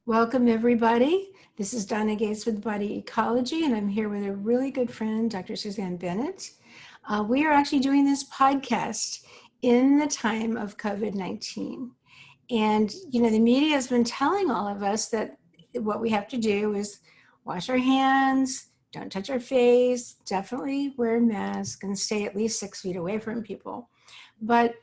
Welcome, everybody. This is Donna Gates with Body Ecology, and I'm here with a really good friend, Dr. Susanne Bennet. We are actually doing this podcast in the time of COVID-19. And, the media has been telling all of us that what we have to do is wash our hands, don't touch our face, definitely wear a mask, and stay at least 6 feet away from people. But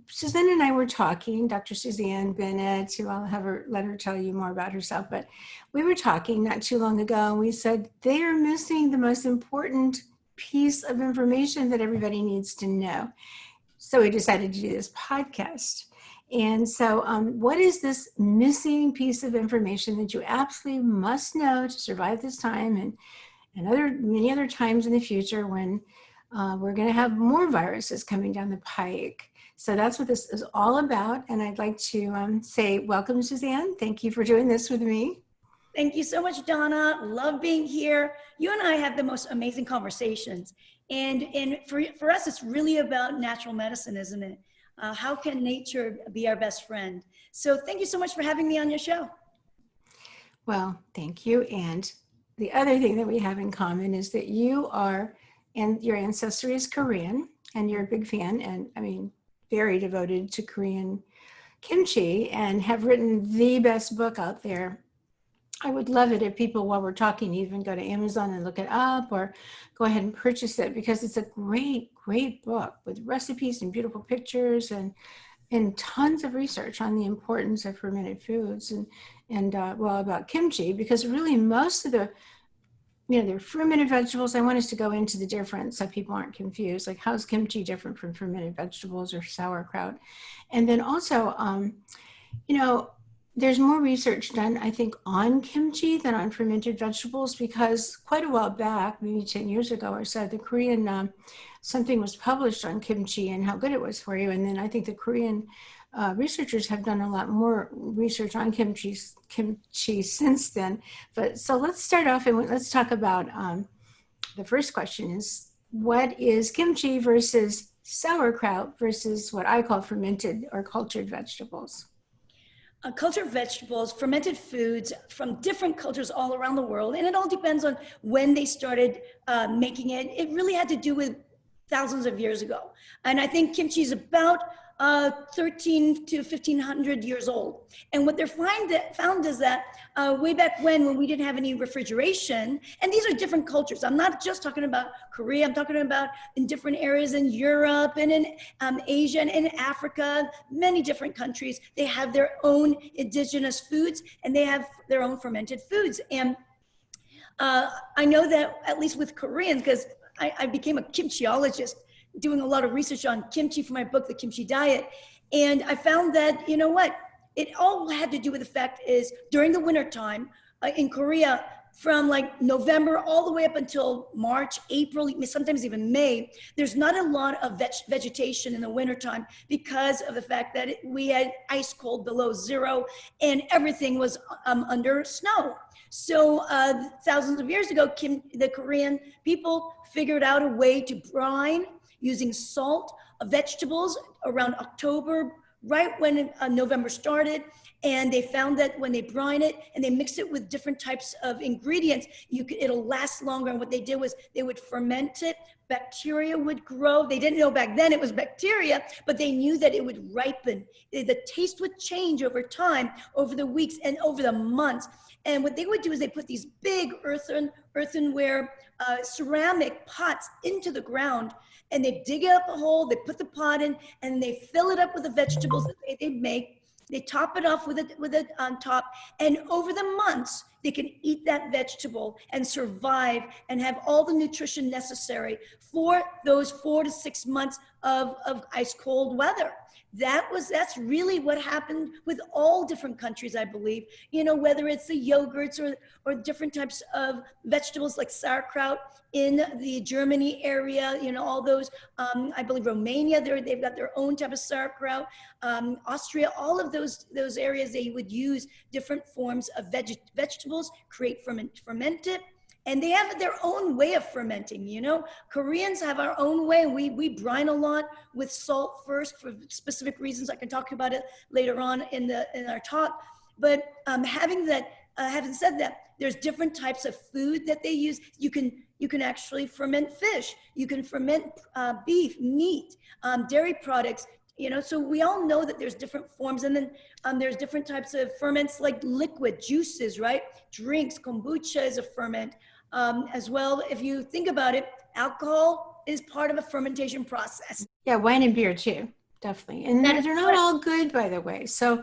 Susanne and I were talking, Dr. Susanne Bennet, who I'll let her tell you more about herself, but we were talking not too long ago, and we said they are missing the most important piece of information that everybody needs to know. So we decided to do this podcast. And so what is this missing piece of information that you absolutely must know to survive this time and many other times in the future when we're going to have more viruses coming down the pike? So that's what this is all about. And I'd like to say welcome, Susanne. Thank you for doing this with me. Thank you so much, Donna. Love being here. You and I have the most amazing conversations. And for us, it's really about natural medicine, isn't it? How can nature be our best friend? So thank you so much for having me on your show. Well, thank you. And the other thing that we have in common is that you are, and your ancestry is Korean, and you're a big fan, and I mean, very devoted to Korean kimchi, and have written the best book out there. I would love it if people, while we're talking, even go to Amazon and look it up or go ahead and purchase it, because it's a great, great book with recipes and beautiful pictures and tons of research on the importance of fermented foods and about kimchi, because really most of they're fermented vegetables. I want us to go into the difference so people aren't confused. Like, how's kimchi different from fermented vegetables or sauerkraut? And then also, there's more research done, I think, on kimchi than on fermented vegetables, because quite a while back, maybe 10 years ago or so, the Korean, something was published on kimchi and how good it was for you. And then I think the Korean researchers have done a lot more research on kimchi since then. But so let's start off and let's talk about the first question is, what is kimchi versus sauerkraut versus what I call fermented or cultured vegetables? Cultured vegetables, fermented foods from different cultures all around the world. And it all depends on when they started making it. It really had to do with thousands of years ago. And I think kimchi is about 13 to 1500 years old. And what they're found is that way back when we didn't have any refrigeration, and these are different cultures. I'm not just talking about Korea, I'm talking about in different areas in Europe and in Asia and in Africa, many different countries. They have their own indigenous foods and they have their own fermented foods. And I know that at least with Koreans, because I became a kimchiologist, doing a lot of research on kimchi for my book, The Kimchi Diet. And I found that, you know what, it all had to do with the fact is during the winter time in Korea, from like November all the way up until March, April, sometimes even May, there's not a lot of vegetation in the wintertime because of the fact that we had ice cold below zero and everything was under snow. So thousands of years ago, the Korean people figured out a way to brine using salt vegetables around October, right when November started. And they found that when they brine it and they mix it with different types of ingredients, it'll last longer. And what they did was they would ferment it, bacteria would grow. They didn't know back then it was bacteria, but they knew that it would ripen. The taste would change over time, over the weeks and over the months. And what they would do is they put these big earthenware ceramic pots into the ground, and they dig up a hole, they put the pot in, and they fill it up with the vegetables that they make. They top it off with it on top, and over the months, they can eat that vegetable and survive and have all the nutrition necessary for those 4 to 6 months of ice cold weather. That's really what happened with all different countries, I believe. You know, whether it's the yogurts or different types of vegetables like sauerkraut in the Germany area, you know, all those, I believe Romania, they've got their own type of sauerkraut, Austria, all of those areas, they would use different forms of vegetables, ferment it. And they have their own way of fermenting, you know. Koreans have our own way. We brine a lot with salt first for specific reasons. I can talk about it later on in our talk. But having said that, there's different types of food that they use. You can actually ferment fish. You can ferment beef, meat, dairy products. So we all know that there's different forms, and then there's different types of ferments like liquid juices, right? Drinks. Kombucha is a ferment as well. If you think about it, alcohol is part of a fermentation process. Yeah, wine and beer too, definitely. And they're not all good, by the way. So,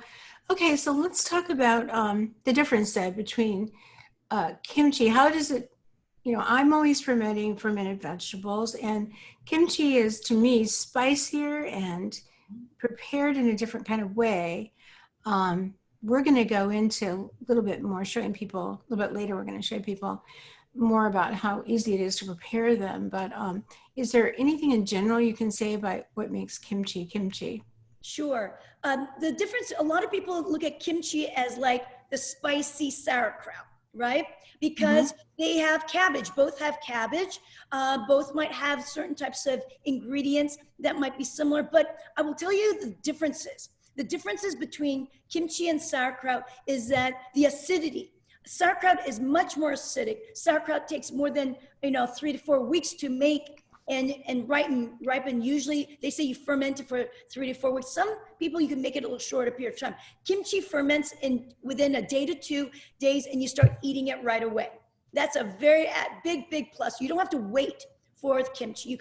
okay, so let's talk about the difference then between kimchi. How does it, I'm always fermenting fermented vegetables, and kimchi is, to me, spicier and prepared in a different kind of way. We're going to go into a little bit more, showing people, a little bit later, we're going to show people more about how easy it is to prepare them. But is there anything in general you can say about what makes kimchi kimchi? Sure. The difference, a lot of people look at kimchi as like the spicy sauerkraut, right? Because they have cabbage, both have cabbage, both might have certain types of ingredients that might be similar, but I will tell you the differences. The differences between kimchi and sauerkraut is that the acidity. Sauerkraut is much more acidic. Sauerkraut takes more than 3 to 4 weeks to make and ripen. Usually they say you ferment it for 3 to 4 weeks. Some people, you can make it a little shorter period of time. Kimchi ferments within a day to 2 days, and you start eating it right away. That's a very big plus. You don't have to wait for the kimchi. You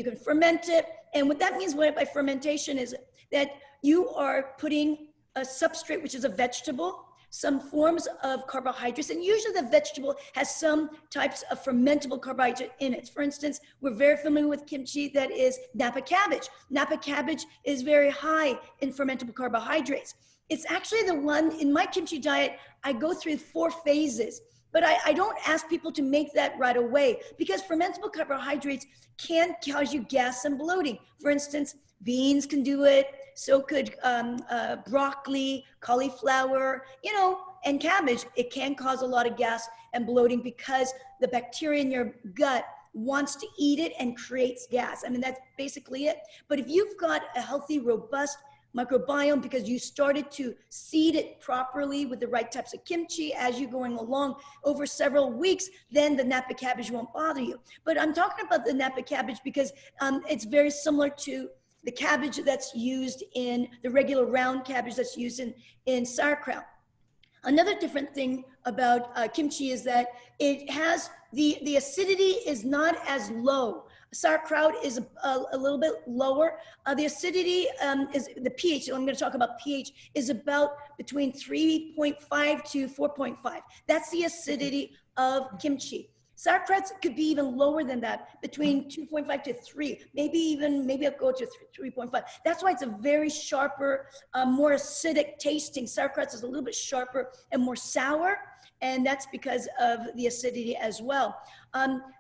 can ferment it, and what that means by fermentation is that you are putting a substrate, which is a vegetable, some forms of carbohydrates, and usually the vegetable has some types of fermentable carbohydrate in it. For instance, we're very familiar with kimchi that is Napa cabbage. Napa cabbage is very high in fermentable carbohydrates. It's actually the one, in my kimchi diet, I go through 4 phases, but I don't ask people to make that right away, because fermentable carbohydrates can cause you gas and bloating. For instance, beans can do it, so could broccoli, cauliflower, and cabbage. It can cause a lot of gas and bloating because the bacteria in your gut wants to eat it and creates gas. I mean, that's basically it. But if you've got a healthy, robust microbiome because you started to seed it properly with the right types of kimchi as you're going along over several weeks, then the Napa cabbage won't bother you. But I'm talking about the Napa cabbage because it's very similar to the cabbage that's used in the regular round cabbage that's used in sauerkraut. Another different thing about kimchi is that it has the acidity is not as low. Sauerkraut is a little bit lower. The acidity is the pH. I'm going to talk about pH is about between 3.5 to 4.5. That's the acidity of kimchi. Sauerkrauts could be even lower than that, between 2.5 to 3, maybe I'll go to 3.5. That's why it's a very sharper, more acidic tasting. Sauerkrauts is a little bit sharper and more sour, and that's because of the acidity as well.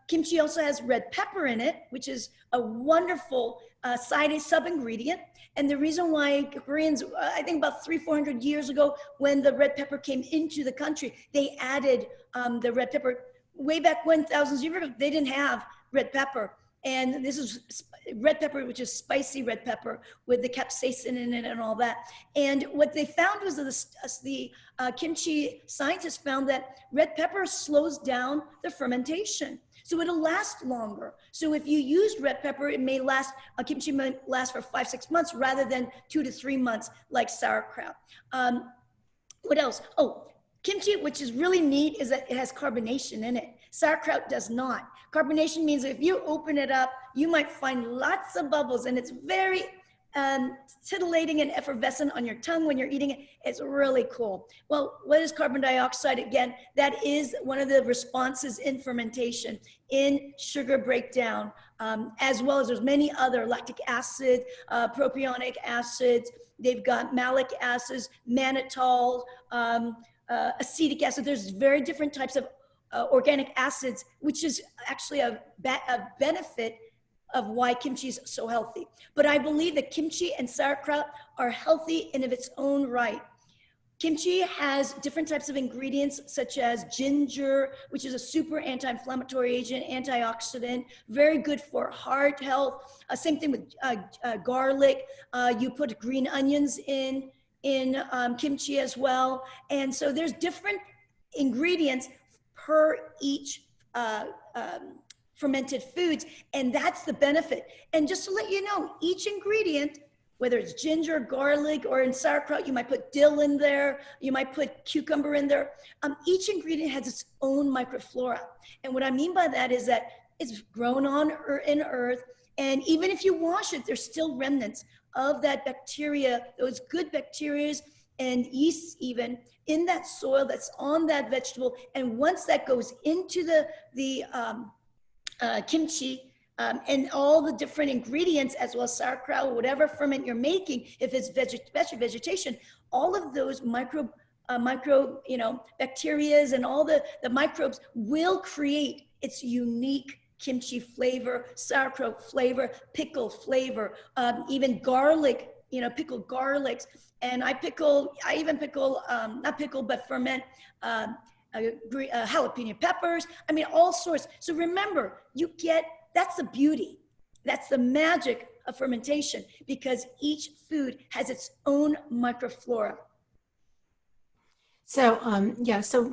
Kimchi also has red pepper in it, which is a wonderful sub-ingredient. And the reason why Koreans, I think about 300-400 years ago, when the red pepper came into the country, they added the red pepper. Way back when, thousands of years ago, they didn't have red pepper. And this is red pepper, which is spicy red pepper with the capsaicin in it and all that. And what they found was that the kimchi scientists found that red pepper slows down the fermentation. So it'll last longer. So if you use red pepper, it may last, kimchi might last for 5-6 months rather than 2 to 3 months like sauerkraut. What else? Oh, kimchi, which is really neat, is that it has carbonation in it. Sauerkraut does not. Carbonation means if you open it up, you might find lots of bubbles, and it's very titillating and effervescent on your tongue when you're eating it. It's really cool. Well, what is carbon dioxide? Again, that is one of the responses in fermentation, in sugar breakdown, as well as there's many other lactic acid, propionic acids. They've got malic acids, mannitol, acetic acid. There's very different types of organic acids, which is actually a benefit of why kimchi is so healthy. But I believe that kimchi and sauerkraut are healthy in of its own right. Kimchi has different types of ingredients such as ginger, which is a super anti-inflammatory agent, antioxidant, very good for heart health. Same thing with garlic. You put green onions in in kimchi as well. And so there's different ingredients per each fermented foods, and that's the benefit. And just to let you know, each ingredient, whether it's ginger, garlic, or in sauerkraut, you might put dill in there, you might put cucumber in there. Each ingredient has its own microflora. And what I mean by that is that it's grown on in earth, and even if you wash it, there's still remnants of that bacteria, those good bacteria and yeasts even in that soil that's on that vegetable. And once that goes into the kimchi, and all the different ingredients, as well as sauerkraut, whatever ferment you're making, if it's vegetation, all of those micro bacterias and all the microbes will create its unique kimchi flavor, sauerkraut flavor, pickle flavor, even garlic, pickled garlics. And I even pickle, not pickle, but ferment jalapeno peppers. I mean, all sorts. So remember, that's the beauty. That's the magic of fermentation, because each food has its own microflora. So, so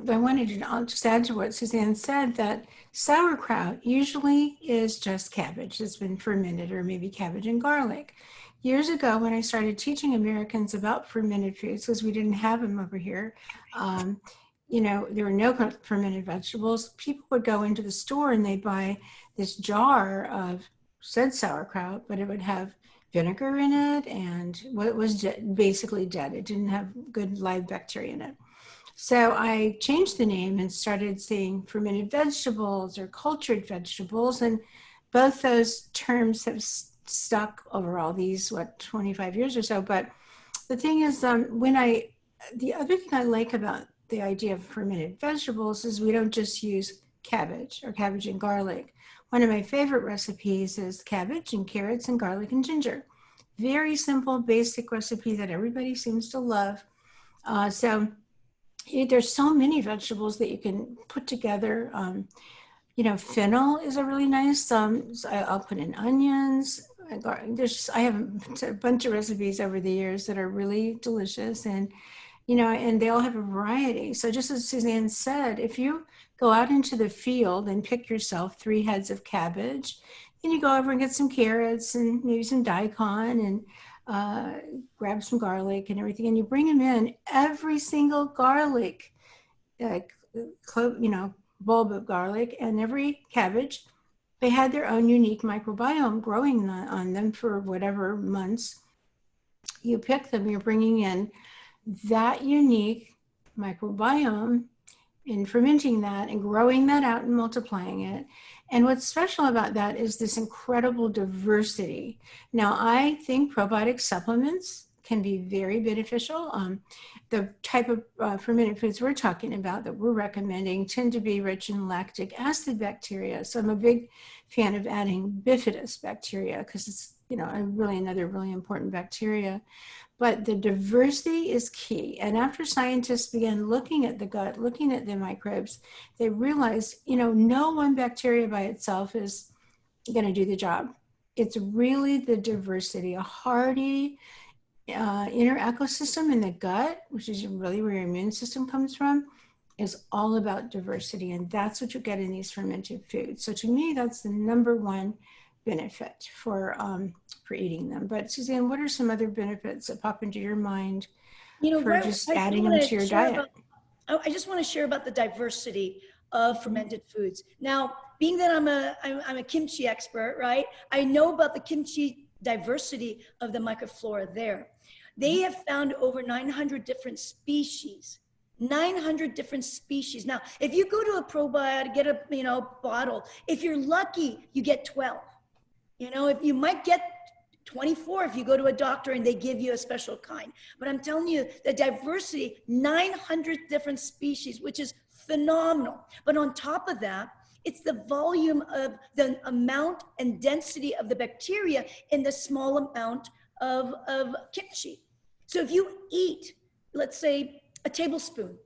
I'll just add to what Susanne said, that sauerkraut usually is just cabbage that's been fermented, or maybe cabbage and garlic. Years ago, when I started teaching Americans about fermented foods, because we didn't have them over here, there were no fermented vegetables, people would go into the store and they'd buy this jar of said sauerkraut, but it would have vinegar in it, and what was basically dead. It didn't have good live bacteria in it. So I changed the name and started saying fermented vegetables or cultured vegetables, and both those terms have stuck over all these 25 years or so. But the thing is, the other thing I like about the idea of fermented vegetables is we don't just use cabbage or cabbage and garlic. One of my favorite recipes is cabbage and carrots and garlic and ginger. Very simple, basic recipe that everybody seems to love. There's so many vegetables that you can put together. Fennel is a really nice, I'll put in onions. I have a bunch of recipes over the years that are really delicious, and they all have a variety. So just as Susanne said, if you go out into the field and pick yourself 3 heads of cabbage, then you go over and get some carrots and maybe some daikon, and grab some garlic and everything, and you bring them in. Every single garlic, bulb of garlic, and every cabbage, they had their own unique microbiome growing on them for whatever months. You pick them, you're bringing in that unique microbiome and fermenting that and growing that out and multiplying it. And what's special about that is this incredible diversity. Now, I think probiotic supplements can be very beneficial. The type of fermented foods we're talking about that we're recommending tend to be rich in lactic acid bacteria. So I'm a big fan of adding bifidus bacteria, because it's another really important bacteria. But the diversity is key. And after scientists began looking at the gut, looking at the microbes, they realized, no one bacteria by itself is going to do the job. It's really the diversity, a hardy inner ecosystem in the gut, which is really where your immune system comes from, is all about diversity. And that's what you get in these fermented foods. So to me, that's the number one benefit for eating them. But Susanne, what are some other benefits that pop into your mind for just adding them to your diet? I just want to share about the diversity of fermented foods. Now, being that I'm a kimchi expert, right? I know about the kimchi diversity of the microflora there. They have found over 900 different species. 900 different species. Now, if you go to a probiotic, get a bottle, if you're lucky, you get 12. If you might get 24 if you go to a doctor and they give you a special kind. But I'm telling you, the diversity, 900 different species, which is phenomenal. But on top of that, it's the volume of the amount and density of the bacteria in the small amount of kimchi. So if you eat, let's say, a tablespoon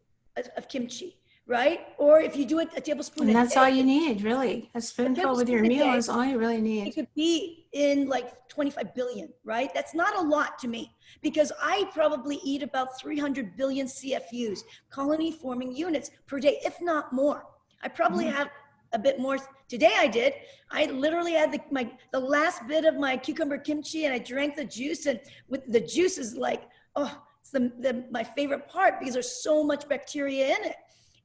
of kimchi, right? Or if you do it a tablespoon And a that's day, all you need, really. A a spoonful with tablespoon your a meal day, is all you really it need. could be in like 25 billion, right? That's not a lot to me because I probably eat about 300 billion CFUs, colony forming units per day, if not more. I probably have a bit more. Today I did. I literally had the last bit of my cucumber kimchi and I drank the juice, and with the juice is like, oh, it's my favorite part because there's so much bacteria in it.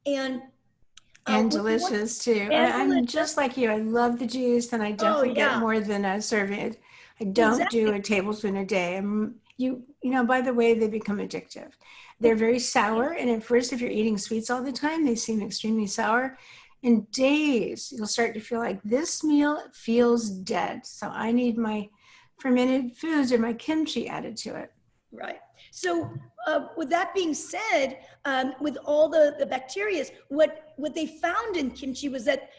And delicious too. And I'm delicious. just like you. I love the juice, and I Oh definitely get yeah, more than a serving. I don't do exactly. a tablespoon a day. By the way, they become addictive. They're very sour, and at first, if you're eating sweets all the time, they seem extremely sour. In days, you'll start to feel like this meal feels dead. So I need my fermented foods or my kimchi added to it. Right. So, with that being said, with all the bacteria, what they found in kimchi was that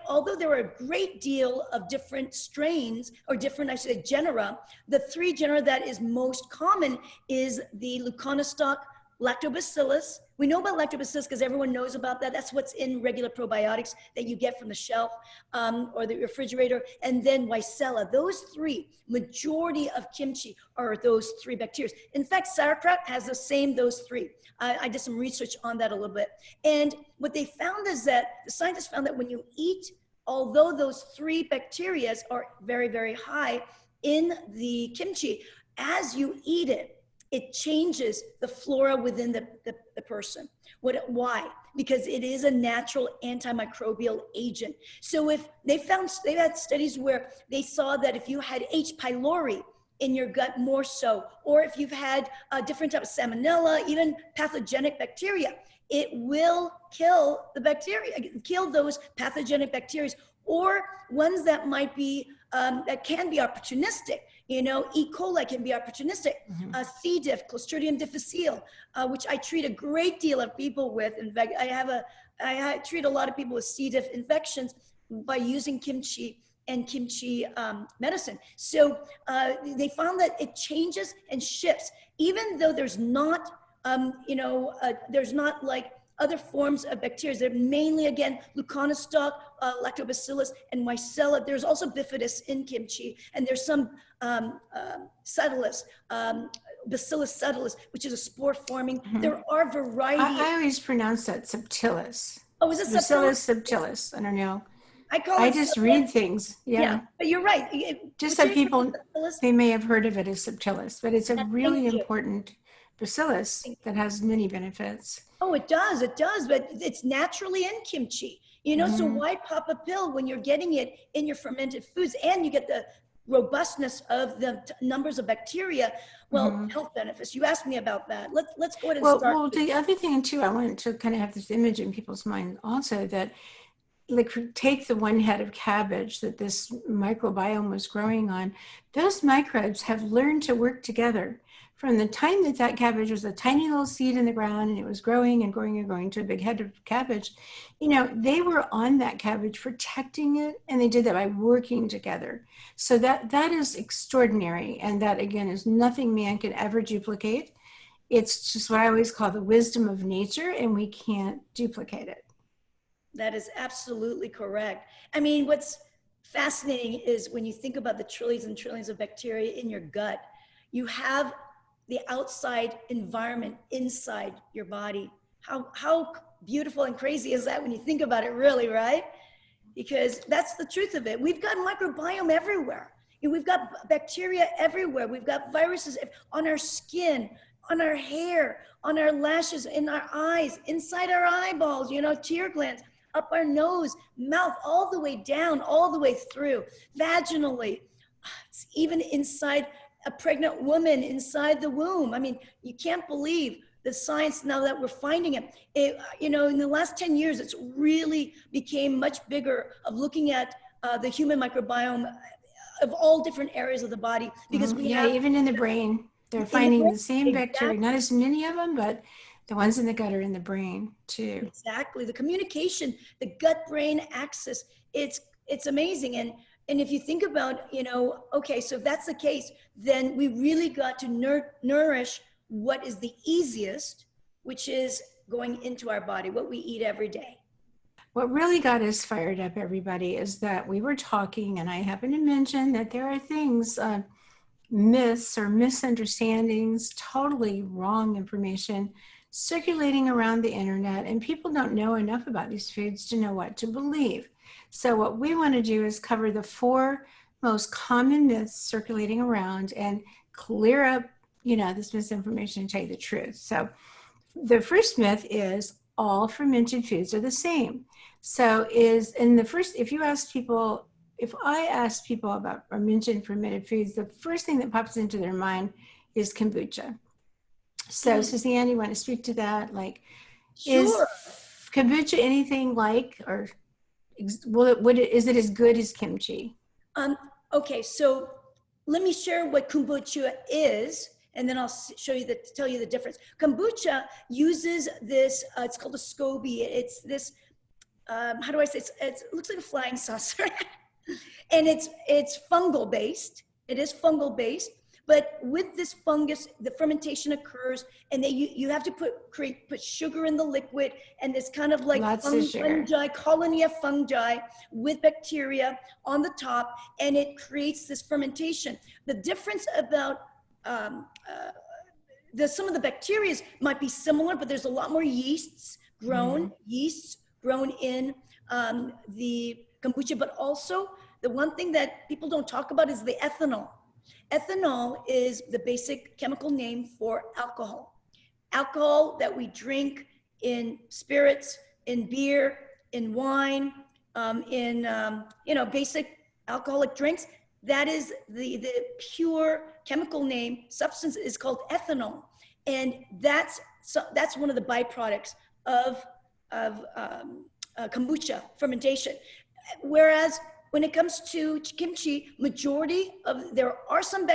although there were a great deal of different strains or different, I should say, genera, the three genera that is most common is the Leuconostoc lactobacillus. We know about lactobacillus because everyone knows about that. That's what's in regular probiotics that you get from the shelf or the refrigerator. And then Weissella. Those three, majority of kimchi are those three bacteria. In fact, sauerkraut has those three. I did some research on that a little bit. And what they found is that the scientists found that when you eat, although those three bacteria are very, very high in the kimchi, as you eat it, it changes the flora within the person. Why? Because it is a natural antimicrobial agent. So if they had studies where they saw that if you had H. pylori in your gut more so, or if you've had a different type of salmonella, even pathogenic bacteria, it will kill the bacteria, kill those pathogenic bacteria, or ones that might be, that can be opportunistic. E. coli can be opportunistic. C. diff, Clostridium difficile, which I treat a great deal of people with. In fact, I treat a lot of people with C. diff infections by using kimchi and kimchi medicine. So they found that it changes and shifts, even though there's not, there's not like other forms of bacteria. They're mainly, again, Leuconostoc, lactobacillus, and Weissella. There's also bifidus in kimchi, and there's some subtilis, Bacillus subtilis, which is a spore forming. There are varieties. I always pronounce that subtilis. Oh, is it Bacillus subtilis? subtilis. I don't know. I just read things. Yeah. But you're right. Just so people, subtilis? they may have heard of it as subtilis, but it's a really Thank you. important bacillus that has many benefits. Oh, it does, but it's naturally in kimchi, so why pop a pill when you're getting it in your fermented foods and you get the robustness of the numbers of bacteria? Well, health benefits. You asked me about that. Let's go ahead and start. Well, the other thing too, I wanted to kind of have this image in people's mind also that, like, take the one head of cabbage that this microbiome was growing on. Those microbes have learned to work together. From the time that cabbage was a tiny little seed in the ground and it was growing and growing and growing to a big head of cabbage, they were on that cabbage protecting it, and they did that by working together. So that is extraordinary, and that, again, is nothing man can ever duplicate. It's just what I always call the wisdom of nature, and we can't duplicate it. That is absolutely correct. I mean, what's fascinating is when you think about the trillions and trillions of bacteria in your gut, you have the outside environment inside your body. How beautiful and crazy is that when you think about it, really, right? Because that's the truth of it. We've got microbiome everywhere. We've got bacteria everywhere. We've got viruses on our skin, on our hair, on our lashes, in our eyes, inside our eyeballs, tear glands, up our nose, mouth, all the way down, all the way through, vaginally. It's even inside a pregnant woman inside the womb. I mean, you can't believe the science now that we're finding it. In the last 10 years, it's really became much bigger of looking at the human microbiome of all different areas of the body, because we have, even in the brain, they're finding the same bacteria, not as many of them, but the ones in the gut are in the brain too. Exactly. The communication, the gut-brain axis, it's amazing. And if you think about, okay, so if that's the case, then we really got to nourish what is the easiest, which is going into our body, what we eat every day. What really got us fired up, everybody, is that we were talking, and I happened to mention that there are things, myths or misunderstandings, totally wrong information circulating around the internet, and people don't know enough about these foods to know what to believe. So what we want to do is cover the 4 most common myths circulating around and clear up, this misinformation and tell you the truth. So the first myth is all fermented foods are the same. So if I ask people about or mention fermented foods, the first thing that pops into their mind is kombucha. So Suzanne, you want to speak to that? Is Sure. kombucha anything like, or is it as good as kimchi? Okay, so let me share what kombucha is, and then I'll tell you the difference. Kombucha uses this, it's called a SCOBY. It's this, how do I say, it looks like a flying saucer. And it's fungal based. It is fungal based, but with this fungus, the fermentation occurs, and then you have to put sugar in the liquid, and this kind of like fungi, colony of fungi with bacteria on the top, and it creates this fermentation. The difference about some of the bacteria might be similar, but there's a lot more yeasts grown in the kombucha, but also the one thing that people don't talk about is the ethanol. Ethanol is the basic chemical name for alcohol. Alcohol that we drink in spirits, in beer, in wine, basic alcoholic drinks. That is the pure chemical name substance is called ethanol, and that's one of the byproducts of kombucha fermentation. Whereas when it comes to kimchi, there are some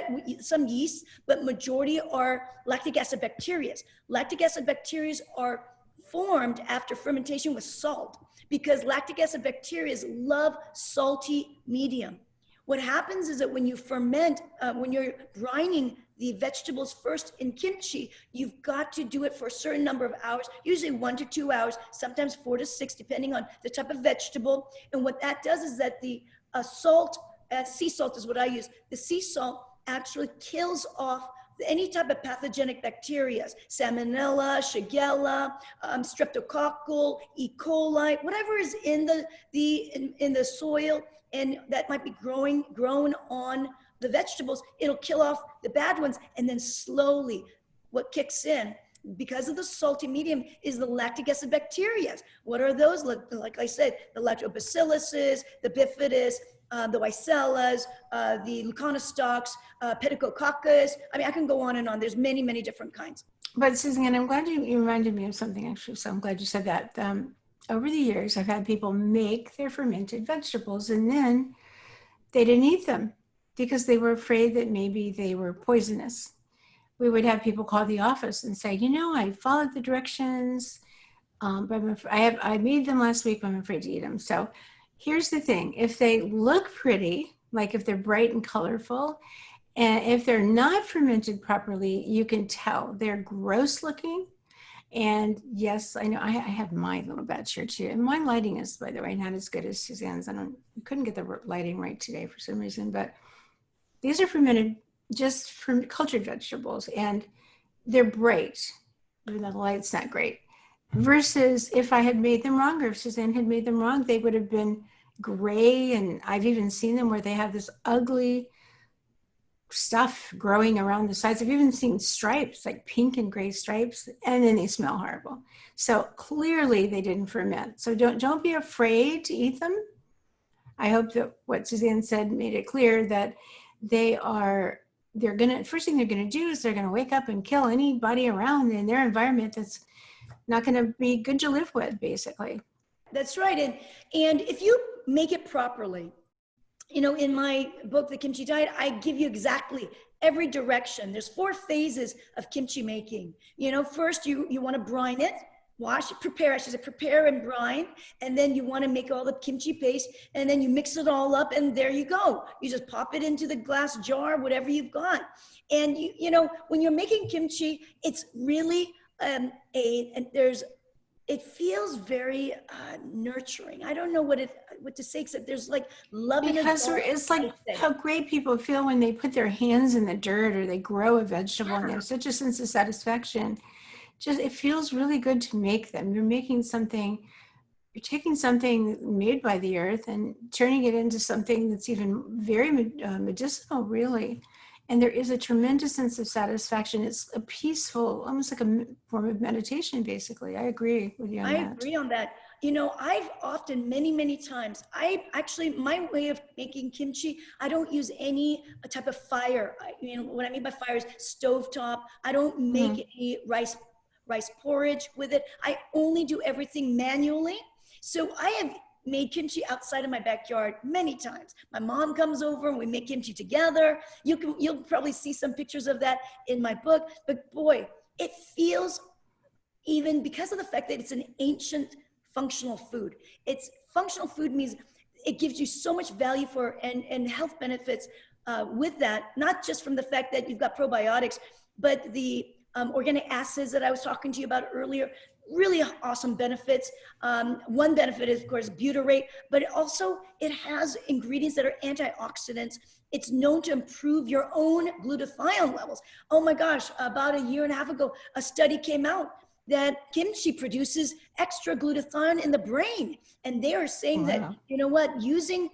yeasts, but majority are lactic acid bacteria. Lactic acid bacteria are formed after fermentation with salt because lactic acid bacteria love salty medium. What happens is that when you ferment, when you're brining the vegetables first in kimchi, you've got to do it for a certain number of hours, usually 1 to 2 hours, sometimes 4 to 6, depending on the type of vegetable. And what that does is that the salt, sea salt is what I use, the sea salt actually kills off any type of pathogenic bacteria, salmonella, shigella, streptococcal, E. coli, whatever is in the soil and that might be grown on the vegetables, it'll kill off the bad ones, and then slowly what kicks in because of the salty medium is the lactic acid bacteria. What are those? Like I said, the lactobacilluses, the bifidus, the Weissellas, the Leuconostocs, Pedicococcus. I mean, I can go on and on. There's many, many different kinds. But Susanne, I'm glad you reminded me of something actually, so I'm glad you said that. Over the years, I've had people make their fermented vegetables and then they didn't eat them because they were afraid that maybe they were poisonous. We would have people call the office and say, I followed the directions, but I made them last week, but I'm afraid to eat them. So here's the thing. If they look pretty, like if they're bright and colorful, and if they're not fermented properly, you can tell they're gross looking. And yes, I know I have my little batch here too. And my lighting is, by the way, not as good as Suzanne's. I couldn't get the lighting right today for some reason, but these are fermented just from cultured vegetables and they're bright, even though the light's not great. Versus if I had made them wrong, or if Suzanne had made them wrong, they would have been gray. And I've even seen them where they have this ugly stuff growing around the sides. I've even seen stripes, like pink and gray stripes, and then they smell horrible. So clearly they didn't ferment. So don't be afraid to eat them. I hope that what Suzanne said made it clear that first thing they're gonna do is they're gonna wake up and kill anybody around in their environment that's not gonna be good to live with, basically. That's right. And if you make it properly, in my book, The Kimchi Diet, I give you exactly every direction. There's 4 phases of kimchi making. First you want to brine it, prepare and brine, and then you want to make all the kimchi paste, and then you mix it all up, and there you go. You just pop it into the glass jar, whatever you've got. And when you're making kimchi, it's really there's it feels very nurturing. I don't know what to say, except there's like loving Because adult. it's like how great people feel when they put their hands in the dirt or they grow a vegetable and they have such a sense of satisfaction. Just it feels really good to make them. You're taking something made by the earth and turning it into something that's even very medicinal, really. And there is a tremendous sense of satisfaction. It's a peaceful, almost like a form of meditation, basically. I agree with you on I that. agree on that. I've often, many times, my way of making kimchi, I don't use any type of fire. What I mean by fire is stovetop. I don't make Mm. any rice porridge with it. I only do everything manually. So I have made kimchi outside of my backyard many times. My mom comes over and we make kimchi together. You'll probably see some pictures of that in my book. But boy, it feels, even because of the fact that it's an ancient functional food. It's functional food means it gives you so much value and health benefits with that, not just from the fact that you've got probiotics, but the organic acids that I was talking to you about earlier, really awesome benefits. One benefit is, of course, butyrate, but it has ingredients that are antioxidants. It's known to improve your own glutathione levels. Oh my gosh, about a year and a half ago, a study came out that kimchi produces extra glutathione in the brain. And they are saying that, Wow. you know what, using,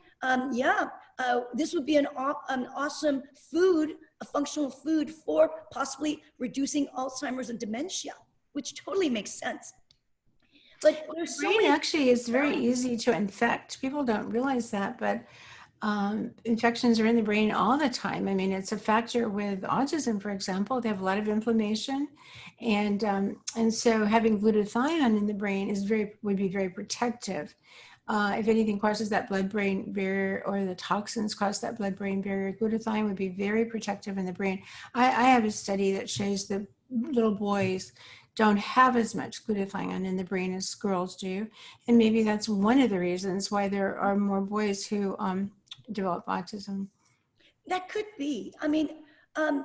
this would be an awesome food, a functional food for possibly reducing Alzheimer's and dementia, which totally makes sense. But there's so Brain many. actually is very easy to infect. People don't realize that, but infections are in the brain all the time. I mean, it's a factor with autism, for example. They have a lot of inflammation, and so having glutathione in the brain would be very protective. If anything crosses that blood-brain barrier or the toxins cross that blood-brain barrier, glutathione would be very protective in the brain. I have a study that shows that little boys don't have as much glutathione in the brain as girls do. And maybe that's one of the reasons why there are more boys who develop autism. That could be. I mean,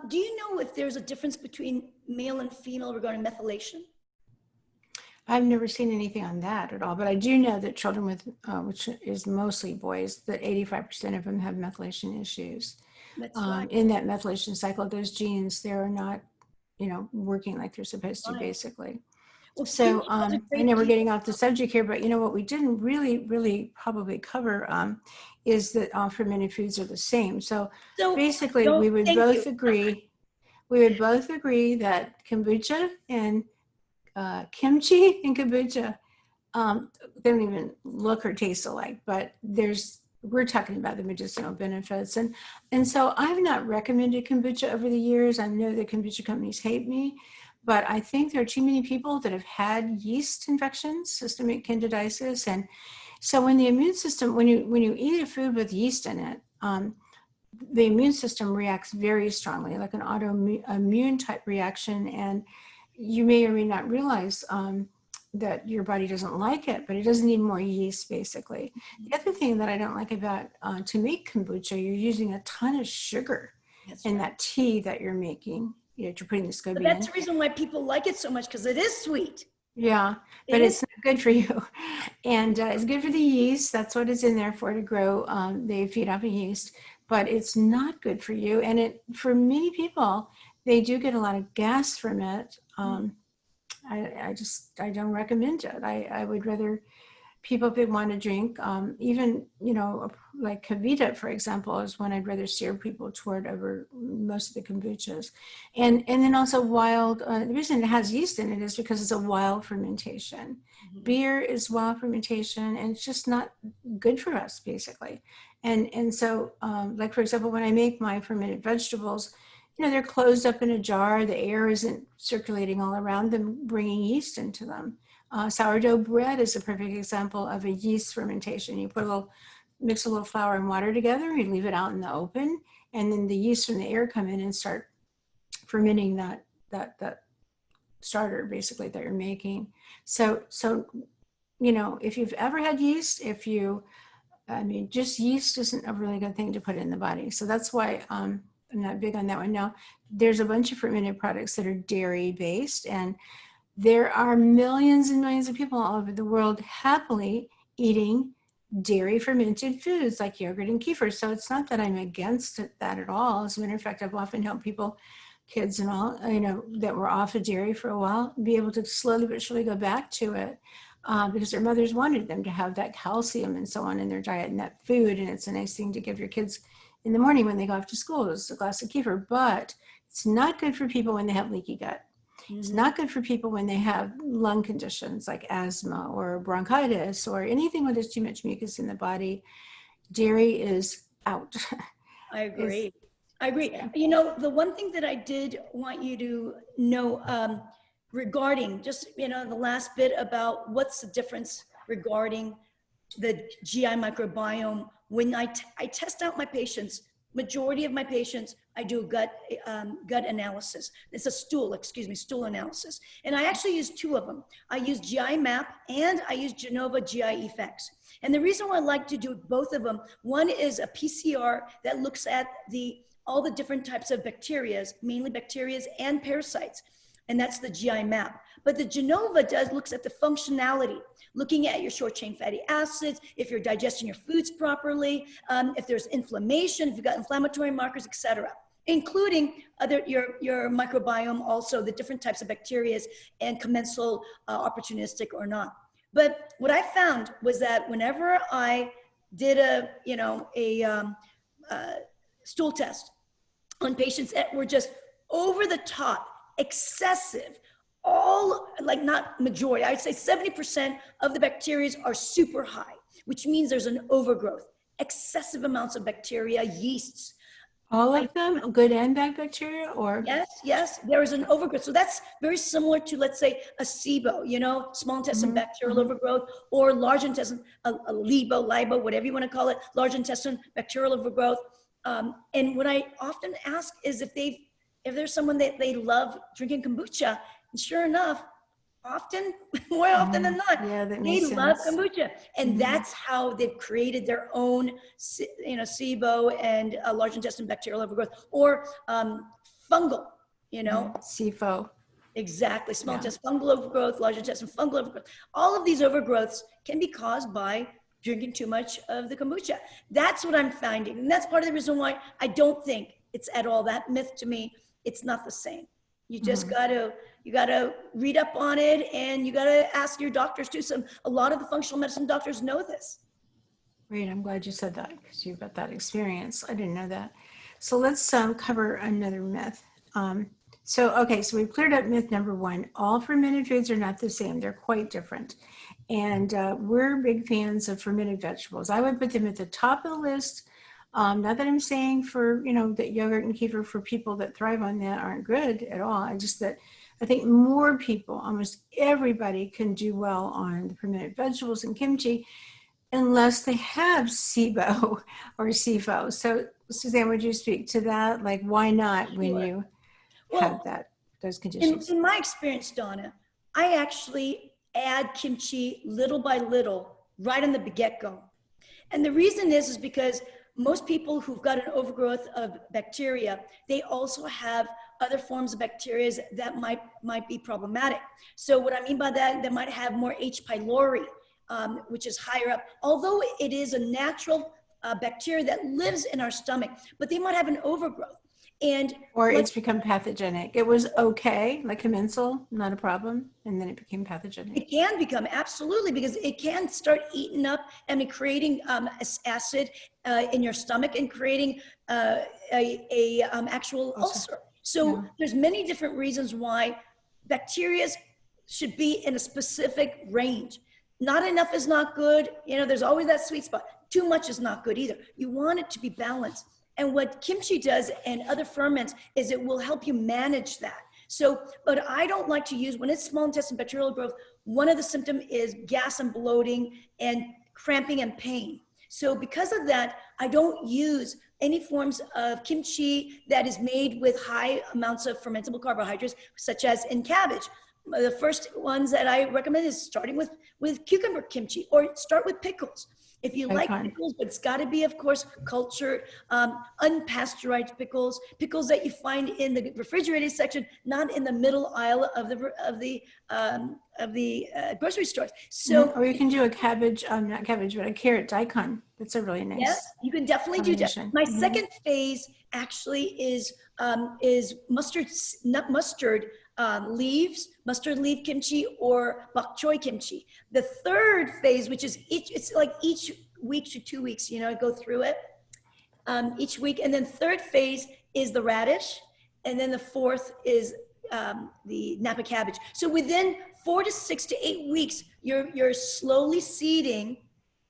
do you know if there's a difference between male and female regarding methylation? I've never seen anything on that at all, but I do know that children with, which is mostly boys, that 85% of them have methylation issues. That's right. In that methylation cycle, those genes, they're not, working like they're supposed to, Right. basically. Well, So kimchi has a I great know we're piece. getting off the subject here, but what we didn't really probably cover is that all fermented foods are the same. So So, basically, don't thank you. we would both agree that kombucha and kimchi and kombucha they don't even look or taste alike, but we're talking about the medicinal benefits. And so I've not recommended kombucha over the years. I know the kombucha companies hate me, but I think there are too many people that have had yeast infections, systemic candidiasis. And so when the immune system, when you eat a food with yeast in it, the immune system reacts very strongly, like an autoimmune type reaction. And you may or may not realize that your body doesn't like it, but it doesn't need more yeast, basically. The other thing that I don't like about to make kombucha, you're using a ton of sugar That's in right. that tea that you're making. You're putting the But SCOBY that's in. the reason why people like it so much, because it is sweet. Yeah, It but is. it's not good for you. And it's good for the yeast. That's what it's in there for, to grow. They feed off of yeast, but it's not good for you. And for many people, they do get a lot of gas from it. I don't recommend it. I would rather people, if they want to drink, even, like Kavita, for example, is one I'd rather steer people toward over most of the kombuchas. And then also the reason it has yeast in it is because it's a wild fermentation. Beer is wild fermentation, and it's just not good for us, basically. And so, like, for example, when I make my fermented vegetables, they're closed up in a jar. The air isn't circulating all around them, bringing yeast into them. Sourdough bread is a perfect example of a yeast fermentation. You mix a little flour and water together, you leave it out in the open, and then the yeast from the air come in and start fermenting that starter, basically, that you're making. So if you've ever had yeast, just yeast isn't a really good thing to put in the body. So that's why I'm not big on that one. Now, there's a bunch of fermented products that are dairy based, and There are millions and millions of people all over the world happily eating dairy fermented foods like yogurt and kefir. So it's not that I'm against that at all. As a matter of fact, I've often helped people, kids and all, that were off of dairy for a while, be able to slowly but surely go back to it because their mothers wanted them to have that calcium and so on in their diet and that food. And it's a nice thing to give your kids in the morning when they go off to school, is a glass of kefir. But it's not good for people when they have leaky gut. It's not good for people when they have lung conditions like asthma or bronchitis or anything where there's too much mucus in the body. Dairy is out. I agree. I agree. You know, the one thing that I did want you to know regarding just, the last bit about what's the difference regarding the GI microbiome. When I test out my patients, majority of my patients, I do gut analysis. It's a stool analysis. And I actually use two of them. I use GI map and I use Genova GI effects. And the reason why I like to do both of them, one is a PCR that looks at all the different types of bacteria, mainly bacteria and parasites. And that's the GI map. But the Genova looks at the functionality, looking at your short chain fatty acids, if you're digesting your foods properly, if there's inflammation, if you've got inflammatory markers, etc., including your microbiome, also the different types of bacteria and commensal, opportunistic or not. But what I found was that whenever I did a stool test on patients that were just over the top, excessive, not majority, I'd say 70% of the bacteria are super high, which means there's an overgrowth, excessive amounts of bacteria, yeasts. All of them, good and bad bacteria, or? Yes, there is an overgrowth. So that's very similar to, let's say, a SIBO, small intestine bacterial overgrowth, or large intestine, a LIBO, whatever you want to call it, large intestine bacterial overgrowth. And what I often ask is if there's someone that they love drinking kombucha, and sure enough, more often than not, they love kombucha. And that's how they've created their own, SIBO and large intestine bacterial overgrowth, or fungal, SIFO. Exactly, small intestine fungal overgrowth, large intestine fungal overgrowth. All of these overgrowths can be caused by drinking too much of the kombucha. That's what I'm finding. And that's part of the reason why I don't think it's at all that myth to me. It's not the same. You just gotta read up on it, and you gotta ask your doctors too. A lot of the functional medicine doctors know this. Great, I'm glad you said that because you've got that experience. I didn't know that. So let's cover another myth. So we've cleared up myth number one. All fermented foods are not the same. They're quite different. And we're big fans of fermented vegetables. I would put them at the top of the list. Not that I'm saying that yogurt and kefir for people that thrive on that aren't good at all. I think more people, almost everybody, can do well on the fermented vegetables and kimchi unless they have SIBO or SIFO. So Susanne, would you speak to that? Like, why not when you have those conditions? In my experience, Donna, I actually add kimchi little by little right in the get-go. And the reason is because most people who've got an overgrowth of bacteria, they also have other forms of bacteria that might be problematic. So what I mean by that, they might have more H. pylori, which is higher up. Although it is a natural bacteria that lives in our stomach, but they might have an overgrowth. Or it's become pathogenic. It was okay, like commensal, not a problem, and then it became pathogenic. It can become, absolutely, because it can start eating up and creating acid in your stomach and creating actual ulcer. So there's many different reasons why bacteria should be in a specific range. Not enough is not good. There's always that sweet spot. Too much is not good either. You want it to be balanced. And what kimchi does and other ferments is it will help you manage that. So, but I don't like to use, when it's small intestine bacterial growth, one of the symptoms is gas and bloating and cramping and pain. So because of that, I don't use any forms of kimchi that is made with high amounts of fermentable carbohydrates, such as in cabbage. The first ones that I recommend is starting with cucumber kimchi, or start with pickles. If you like pickles, but it's got to be, of course, cultured, unpasteurized pickles that you find in the refrigerated section, not in the middle aisle of the grocery stores. So, or you can do a cabbage, not cabbage, but a carrot daikon. That's a really nice. Yes, you can definitely do that. My second phase actually is mustard leaf kimchi, or bok choy kimchi. The third phase, which is it's like each week to 2 weeks, go through it each week. And then third phase is the radish. And then the fourth is the Napa cabbage. So within 4 to 6 to 8 weeks, you're slowly seeding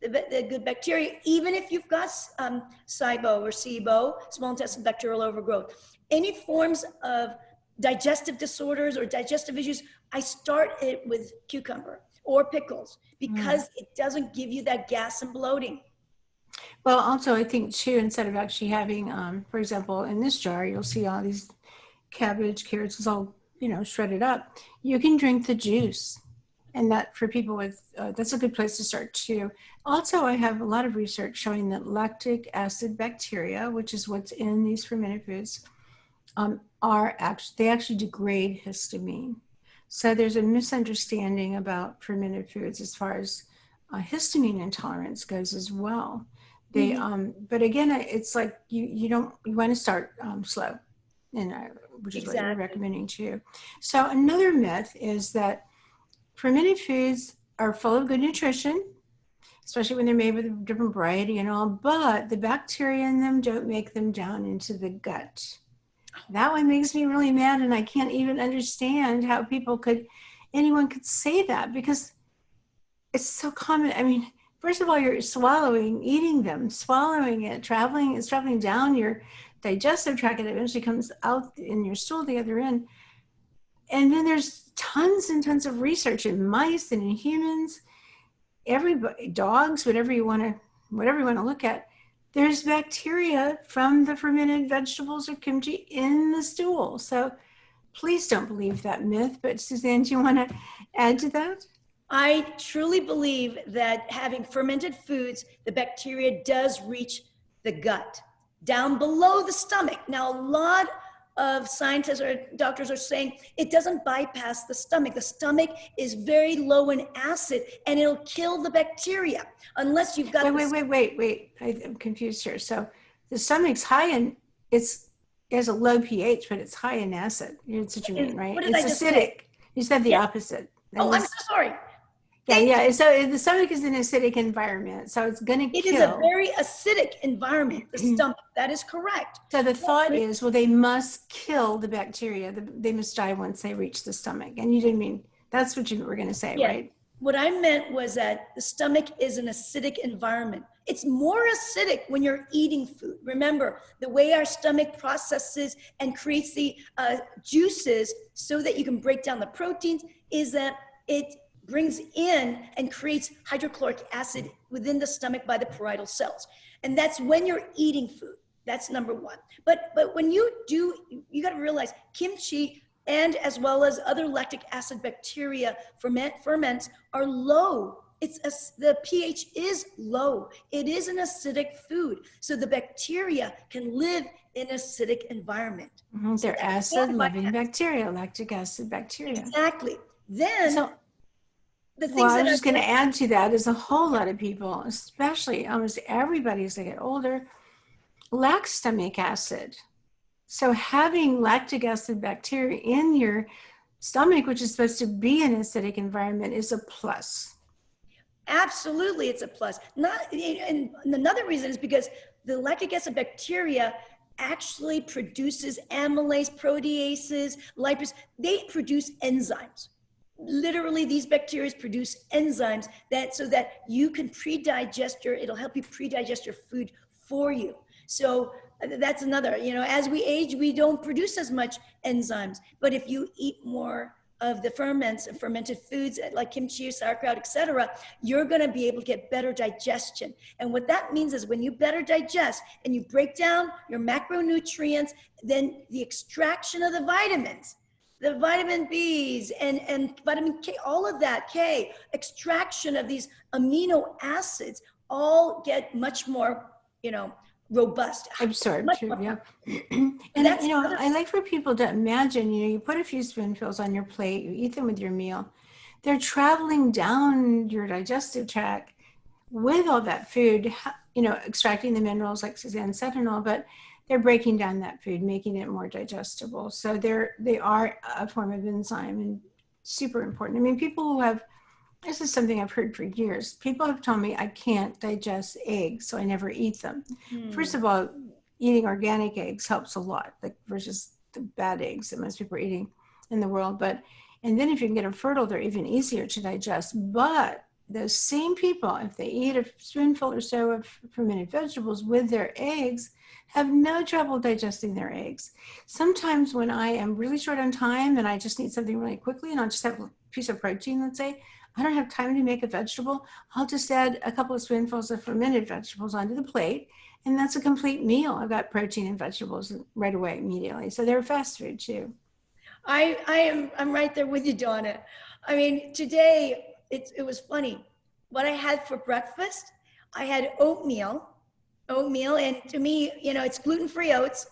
the good bacteria, even if you've got SIBO or SIBO, small intestinal bacterial overgrowth. Any forms of digestive disorders or digestive issues, I start it with cucumber or pickles, because it doesn't give you that gas and bloating. Well, also, I think too, instead of actually having, for example, in this jar, you'll see all these cabbage, carrots, it's all, shredded up. You can drink the juice. And that for people with, that's a good place to start too. Also, I have a lot of research showing that lactic acid bacteria, which is what's in these fermented foods, they actually degrade histamine. So there's a misunderstanding about fermented foods as far as histamine intolerance goes as well. They, but again, it's like you want to start slow, and which is what you're recommending too. So another myth is that fermented foods are full of good nutrition, especially when they're made with a different variety and all, but the bacteria in them don't make them down into the gut. That one makes me really mad, and I can't even understand how anyone could say that, because it's so common. I mean, first of all, you're eating them, swallowing it, it's traveling down your digestive tract, and it eventually comes out in your stool the other end. And then there's tons and tons of research in mice and in humans, everybody, dogs, whatever you want to look at. There's bacteria from the fermented vegetables or kimchi in the stool. So please don't believe that myth. But Susanne, do you want to add to that? I truly believe that having fermented foods, the bacteria does reach the gut, down below the stomach. Now, a lot of scientists or doctors are saying it doesn't bypass the stomach. The stomach is very low in acid, and it'll kill the bacteria unless you've got. Wait. I'm confused here. So the stomach's high in it has a low pH, but it's high in acid. That's what you mean, right? It's acidic. Say? You said the opposite. I'm so sorry. Yeah. So the stomach is an acidic environment, so it's going to kill. It is a very acidic environment, the stomach. That is correct. So the thought is, well, they must kill the bacteria. They must die once they reach the stomach. And you didn't mean, that's what you were going to say, right? What I meant was that the stomach is an acidic environment. It's more acidic when you're eating food. Remember, the way our stomach processes and creates the juices so that you can break down the proteins is that it brings in and creates hydrochloric acid within the stomach by the parietal cells. And that's when you're eating food. That's number one. But when you do, you got to realize kimchi, and as well as other lactic acid bacteria ferments are low. The pH is low. It is an acidic food. So the bacteria can live in an acidic environment. They're acid-loving bacteria, lactic acid bacteria. Exactly. Then the things I was just going to add to that is a whole lot of people, especially almost everybody as they get older, lack stomach acid. So having lactic acid bacteria in your stomach, which is supposed to be an acidic environment, is a plus. Absolutely, it's a plus. And another reason is because the lactic acid bacteria actually produces amylase, proteases, lipase. They produce enzymes. Literally, these bacteria produce enzymes so that you can it'll help you pre-digest your food for you. So that's another, as we age, we don't produce as much enzymes. But if you eat more of the ferments and fermented foods like kimchi, sauerkraut, etc., you're going to be able to get better digestion. And what that means is when you better digest and you break down your macronutrients, then the extraction of the vitamins the vitamin Bs and vitamin K, all of that, K, extraction of these amino acids all get much more, robust. Absorbed Much too, more. yeah. And And that's I like for people to imagine, you put a few spoonfuls on your plate, you eat them with your meal. They're traveling down your digestive tract with all that food, extracting the minerals like Suzanne said and all, but they're breaking down that food, making it more digestible. So they are a form of enzyme and super important. I mean, people who have, this is something I've heard for years. People have told me I can't digest eggs, so I never eat them. First of all, eating organic eggs helps a lot, like versus the bad eggs that most people are eating in the world. And then if you can get them fertile, they're even easier to digest. But those same people, if they eat a spoonful or so of fermented vegetables with their eggs, have no trouble digesting their eggs. Sometimes when I am really short on time and I just need something really quickly and I'll just have a piece of protein, let's say, I don't have time to make a vegetable, I'll just add a couple of spoonfuls of fermented vegetables onto the plate, and that's a complete meal. I've got protein and vegetables right away, immediately. So they're fast food too. I'm right there with you, Donna. I mean, today it was funny. What I had for breakfast, I had oatmeal, and to me, it's gluten-free oats.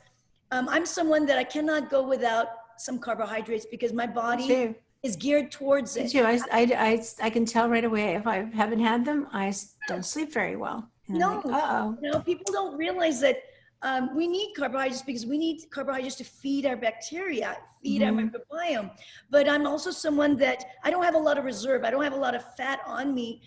I'm someone that I cannot go without some carbohydrates because my body is geared towards Me it. too. I can tell right away if I haven't had them, I don't sleep very well. And I'm like, uh-oh. People don't realize that we need carbohydrates because we need carbohydrates to feed our bacteria, feed our microbiome. But I'm also someone that I don't have a lot of reserve. I don't have a lot of fat on me.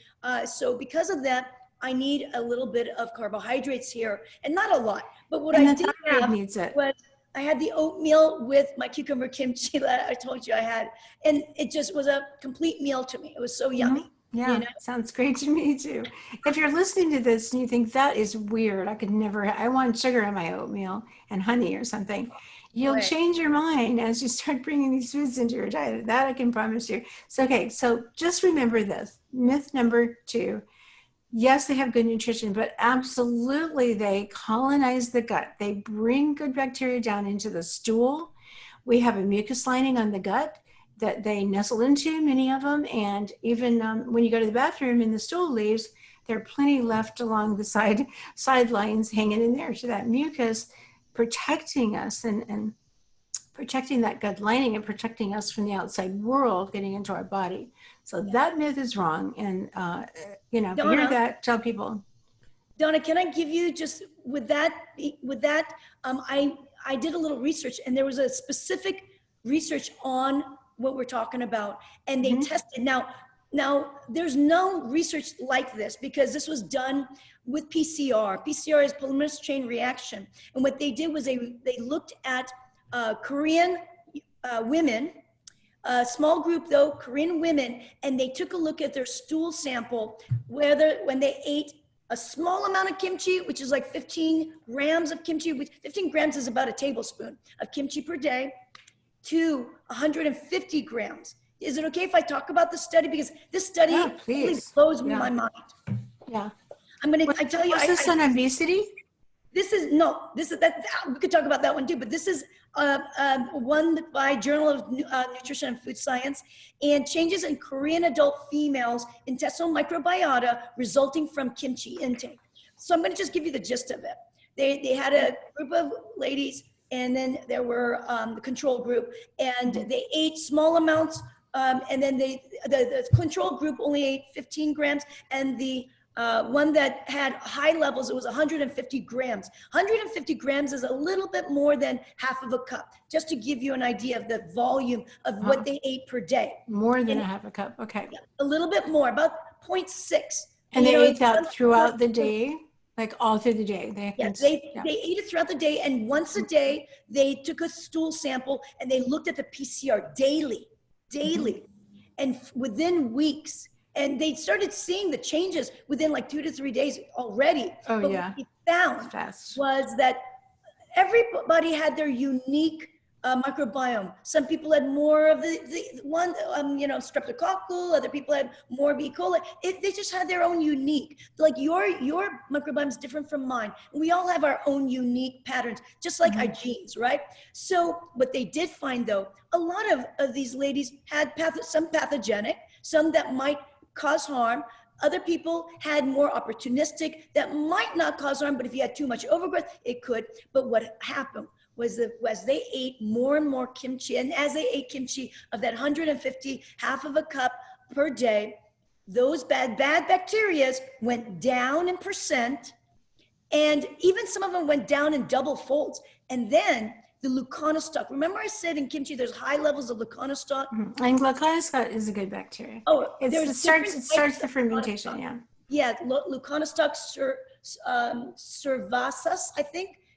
So because of that, I need a little bit of carbohydrates here, and not a lot. But what I did have was I had the oatmeal with my cucumber kimchi that I told you I had, and it just was a complete meal to me. It was so yummy. Yeah, sounds great to me too. If you're listening to this and you think that is weird, I could never, I want sugar in my oatmeal and honey or something, you'll change your mind as you start bringing these foods into your diet. That I can promise you. So, okay, so just remember this. Myth number 2. Yes, they have good nutrition, but absolutely they colonize the gut. They bring good bacteria down into the stool. We have a mucus lining on the gut that they nestle into, many of them. And even when you go to the bathroom and the stool leaves, there are plenty left along the sidelines hanging in there. So that mucus protecting us and protecting that gut lining and protecting us from the outside world getting into our body. So that myth is wrong. And, if you hear that, tell people. Donna, can I give you just with that, I did a little research, and there was a specific research on what we're talking about, and they tested. Now there's no research like this because this was done with PCR. PCR is polymerase chain reaction. And what they did was they looked at Korean women, a small group though, Korean women, and they took a look at their stool sample, when they ate a small amount of kimchi, which is like 15 grams of kimchi, which 15 grams is about a tablespoon of kimchi per day, to 150 grams. Is it okay if I talk about the study? Because this study really blows my mind. Yeah. I tell you. Was this on obesity? We could talk about that one too, but this is one by Journal of Nutrition and Food Science, and changes in Korean adult females' intestinal microbiota resulting from kimchi intake. So I'm going to just give you the gist of it. They had a group of ladies, and then there were the control group, and they ate small amounts, and then the control group only ate 15 grams, and the one that had high levels, it was 150 grams. 150 grams is a little bit more than half of a cup, just to give you an idea of the volume of what they ate per day. More than a half a cup, okay. Yeah, a little bit more, about 0.6. And they ate that throughout the day? Like all through the day? They ate it throughout the day, and once a day, they took a stool sample and they looked at the PCR daily. And within weeks, and they started seeing the changes within like 2 to 3 days already. What we found was that everybody had their unique microbiome. Some people had more of the one, streptococcal. Other people had more of E. coli. They just had their own unique. Like your microbiome is different from mine. We all have our own unique patterns, just like our genes, right? So what they did find, though, a lot of these ladies had some pathogenic, some that might cause harm. Other people had more opportunistic that might not cause harm, but if you had too much overgrowth, it could. But what happened was that as they ate more and more kimchi, and as they ate kimchi of that 150, half of a cup per day, those bad bacteria went down in percent, and even some of them went down in double folds. And then the leuconostoc. Remember I said in kimchi there's high levels of leuconostoc? Mm-hmm. And leuconostoc is a good bacteria. Oh, it starts the fermentation, yeah. Yeah, leuconostoc cerevisiae,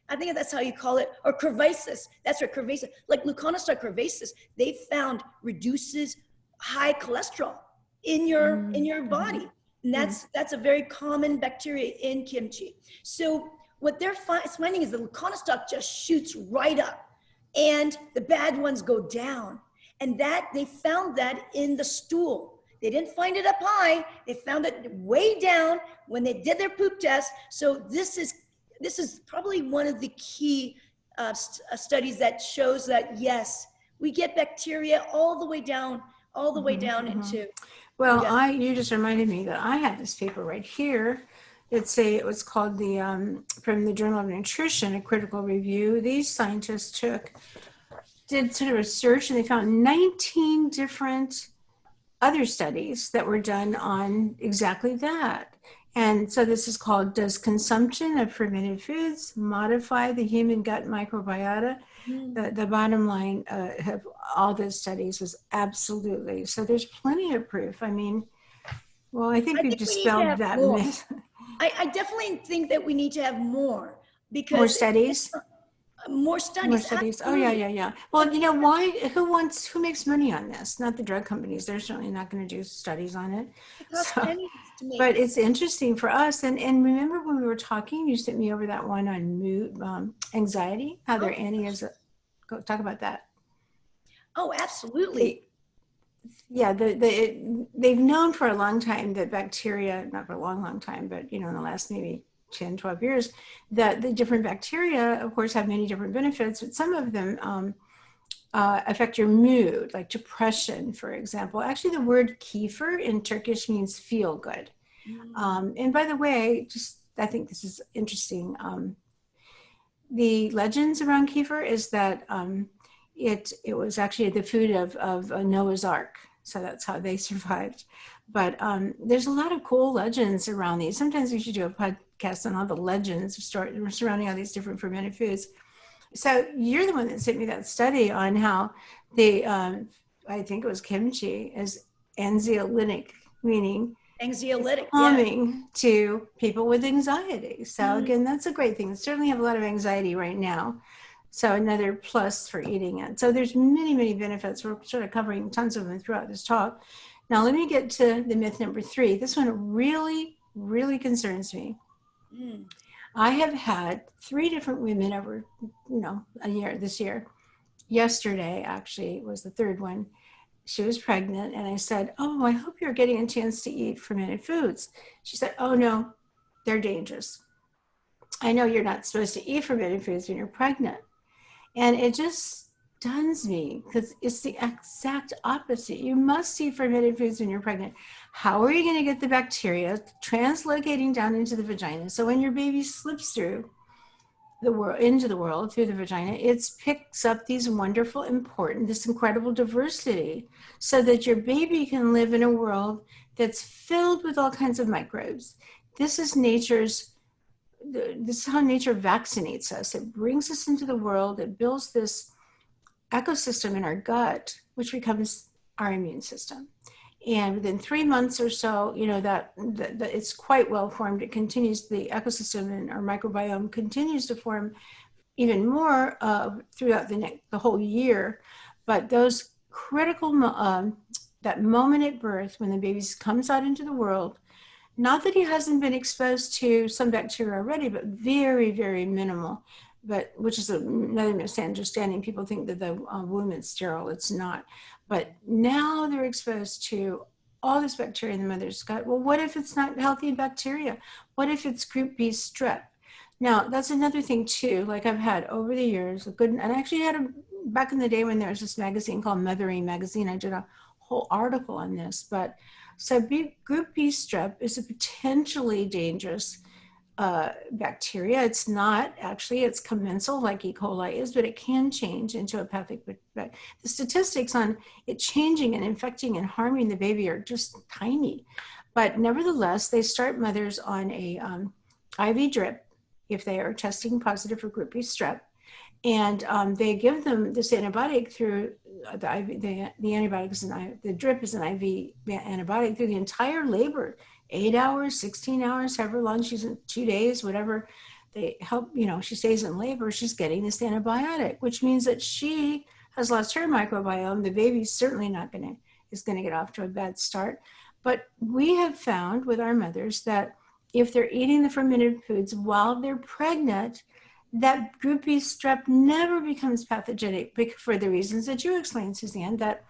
I think that's how you call it, or curvaceous. That's right, curvaceous. Like leuconostoc curvaceous, they found reduces high cholesterol in your body. And that's a very common bacteria in kimchi. So what they're finding is the leuconostoc just shoots right up and the bad ones go down. And that they found that in the stool. They didn't find it up high. They found it way down when they did their poop test. So this is probably one of the key studies that shows that, yes, we get bacteria all the way down into. Well, you just reminded me that I have this paper right here. It was called from the Journal of Nutrition, a critical review. These scientists did sort of research, and they found 19 different other studies that were done on exactly that. And so this is called, does consumption of fermented foods modify the human gut microbiota? The bottom line of all those studies was absolutely. So there's plenty of proof. I mean, well, I think we've dispelled that myth. I definitely think that we need to have more, because more studies. More studies. Oh yeah. Well, you know why? Who makes money on this? Not the drug companies. They're certainly not going to do studies on it. But it's interesting for us. And remember when we were talking, you sent me over that one on mood, anxiety, how their Annie is. Go talk about that. Oh, absolutely. Yeah, they've known for a long time that bacteria, not for a long time, but in the last maybe 10, 12 years, that the different bacteria, of course, have many different benefits, but some of them affect your mood, like depression, for example. Actually, the word kefir in Turkish means feel good. And by the way, I think this is interesting. The legends around kefir is that it was actually the food of Noah's Ark. So that's how they survived. But there's a lot of cool legends around these. Sometimes we should do a podcast on all the legends surrounding all these different fermented foods. So you're the one that sent me that study on how I think it was kimchi, is anxiolytic, meaning anxiolytic, calming to people with anxiety. So again, that's a great thing. Certainly have a lot of anxiety right now. So another plus for eating it. So there's many, many benefits. We're sort of covering tons of them throughout this talk. Now let me get to the myth number 3. This one really, really concerns me. I have had 3 different women over, this year. Yesterday, actually, was the 3rd one. She was pregnant, and I said, "Oh, I hope you're getting a chance to eat fermented foods." She said, "Oh no, they're dangerous. I know you're not supposed to eat fermented foods when you're pregnant." And it just stuns me because it's the exact opposite. You must eat fermented foods when you're pregnant. How are you going to get the bacteria translocating down into the vagina? So when your baby slips through the world, into the world through the vagina, it picks up these wonderful, this incredible diversity so that your baby can live in a world that's filled with all kinds of microbes. This is how nature vaccinates us. It brings us into the world. It builds this ecosystem in our gut, which becomes our immune system. And within 3 months or so, that it's quite well formed. It continues, the ecosystem and our microbiome continues to form even more throughout the whole year. But those critical, that moment at birth when the baby comes out into the world, not that he hasn't been exposed to some bacteria already, but very, very minimal. but which is another misunderstanding. People think that the womb is sterile. It's not. But now they're exposed to all this bacteria in the mother's gut. Well, what if it's not healthy bacteria? What if it's group B strep? Now, that's another thing too. Like I've had over the years, and I actually had back in the day when there was this magazine called Mothering Magazine, I did a whole article on this. But so group B strep is a potentially dangerous bacteria. It's not actually, it's commensal like E. coli is, but it can change into a pathic. But the statistics on it changing and infecting and harming the baby are just tiny. But nevertheless, they start mothers on a IV drip if they are testing positive for group B strep. And they give them this antibiotic through the IV. The antibiotic is the drip is an IV antibiotic through the entire labor, 8 hours, 16 hours, however long she's in, 2 days, whatever. They help, she stays in labor, she's getting this antibiotic, which means that she has lost her microbiome. The baby's certainly is going to get off to a bad start. But we have found with our mothers that if they're eating the fermented foods while they're pregnant, that group B strep never becomes pathogenic for the reasons that you explained, Susanne, that,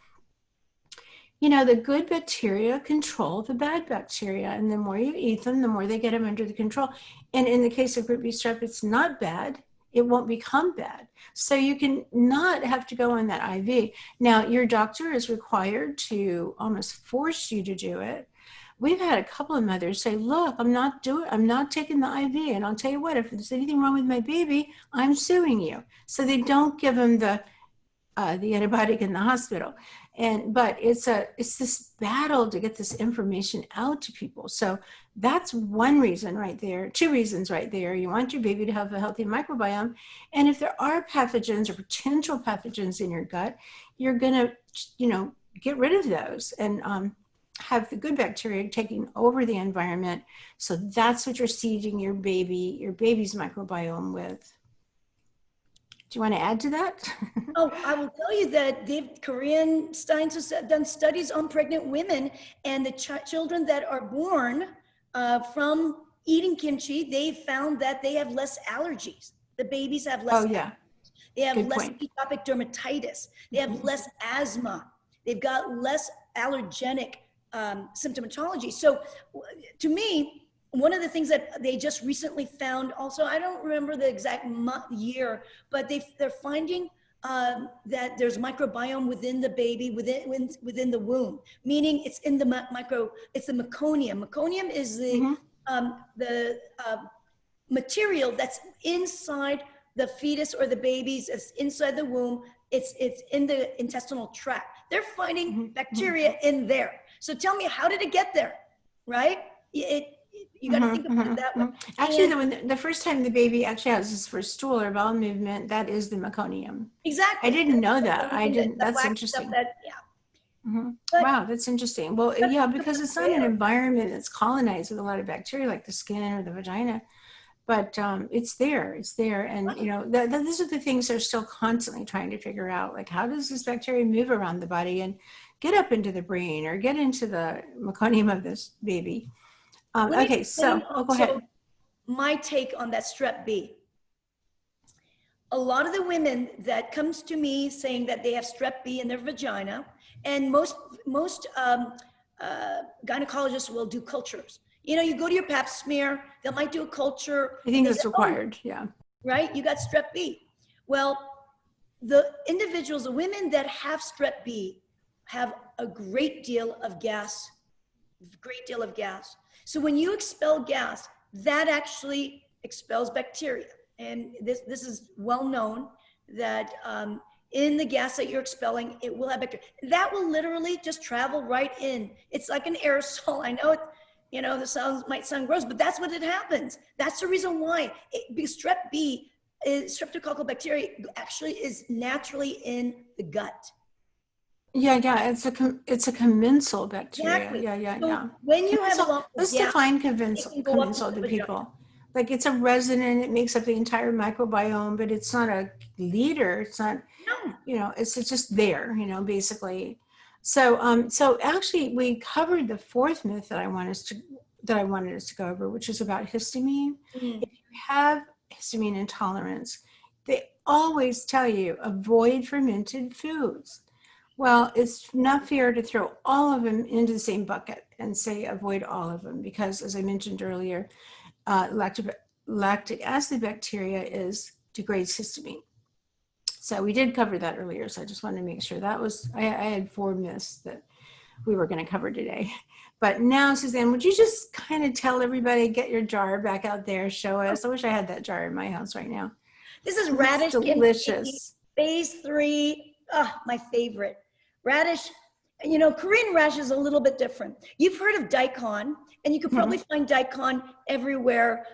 the good bacteria control the bad bacteria. And the more you eat them, the more they get them under the control. And in the case of group B strep, it's not bad. It won't become bad. So you can not have to go on that IV. Now, your doctor is required to almost force you to do it. We've had a couple of mothers say, look, I'm not taking the IV. And I'll tell you what, if there's anything wrong with my baby, I'm suing you. So they don't give them the antibiotic in the hospital. But it's this battle to get this information out to people. So that's one reason right there, 2 reasons right there. You want your baby to have a healthy microbiome. And if there are pathogens or potential pathogens in your gut, you're going to, get rid of those and have the good bacteria taking over the environment. So that's what you're seeding your baby's microbiome with. Do you want to add to that? Oh, I will tell you that Korean scientists have done studies on pregnant women, and the children that are born from eating kimchi, they found that they have less allergies. The babies have less allergies. They have Good less point. atopic dermatitis. They have less asthma. They've got less allergenic symptomatology. So to me, one of the things that they just recently found also, I don't remember the exact year, but they're finding that there's microbiome within the baby, within the womb, meaning it's in the it's the meconium. Meconium is the material that's inside the fetus or the babies. It's inside the womb. It's in the intestinal tract. They're finding bacteria in there. So tell me, how did it get there, right? You got to think about it that way. Actually, the first time the baby actually has his first stool or bowel movement, that is the meconium. Exactly. I didn't know that. That's interesting. Wow, that's interesting. Well, yeah, because it's not an environment that's colonized with a lot of bacteria like the skin or the vagina, but it's there. And, these are the things they're still constantly trying to figure out, like how does this bacteria move around the body and get up into the brain or get into the meconium of this baby. Okay, so go ahead. My take on that strep B. A lot of the women that comes to me saying that they have strep B in their vagina, and most gynecologists will do cultures. You go to your pap smear, they might do a culture. I think that's required, yeah. Right, you got strep B. Well, the women that have strep B have a great deal of gas. So when you expel gas, that actually expels bacteria. And this is well known that in the gas that you're expelling, it will have bacteria. That will literally just travel right in. It's like an aerosol. I know the might sound gross, but that's what it happens. That's the reason why. Because strep B, streptococcal bacteria, actually is naturally in the gut. Yeah, it's a commensal bacteria. Exactly. Yeah. When you have a lump of let's gas, define commensal to people. Like it's a resident, it makes up the entire microbiome, but it's not a leader. It's not, it's just there, basically. So actually we covered the 4th myth that I wanted us to go over, which is about histamine. If you have histamine intolerance, They always tell you avoid fermented foods. Well, it's not fair to throw all of them into the same bucket and say avoid all of them because, as I mentioned earlier, lactic acid bacteria degrades histamine. So we did cover that earlier. So I just wanted to make sure that was, I had 4 myths that we were going to cover today. But now, Susanne, would you just kind of tell everybody, get your jar back out there, show us. I wish I had that jar in my house right now. This is radish delicious. Phase 3, my favorite. Radish, you know, Korean radish is a little bit different. You've heard of daikon, and you could probably find daikon everywhere.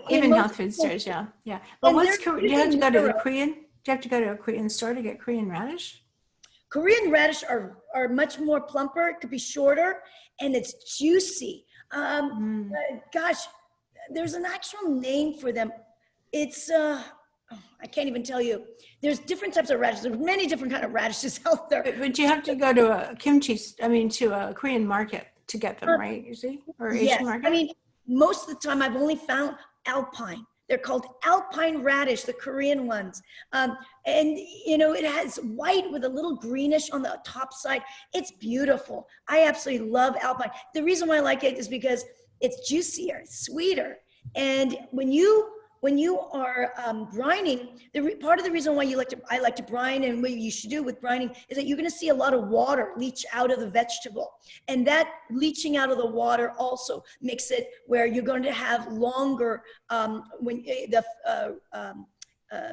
Even health food stores, yeah. But do you have to go to the Korean? Do you have to go to a Korean store to get Korean radish? Korean radish are much more plumper. It could be shorter, and it's juicy. Gosh, there's an actual name for them. It's I can't even tell you. There's different types of radishes. There's many different kind of radishes out there. But you have to go to a Korean market to get them, right? You see, or Asian market. I mean, most of the time I've only found Alpine. They're called Alpine Radish, the Korean ones. And, you know, it has white with a little greenish on the top side. It's beautiful. I absolutely love Alpine. The reason why I like it is because it's juicier, it's sweeter. And when you are brining, part of the reason why I like to brine, and what you should do with brining is that you're going to see a lot of water leach out of the vegetable, and that leaching out of the water also makes it where you're going to have longer when the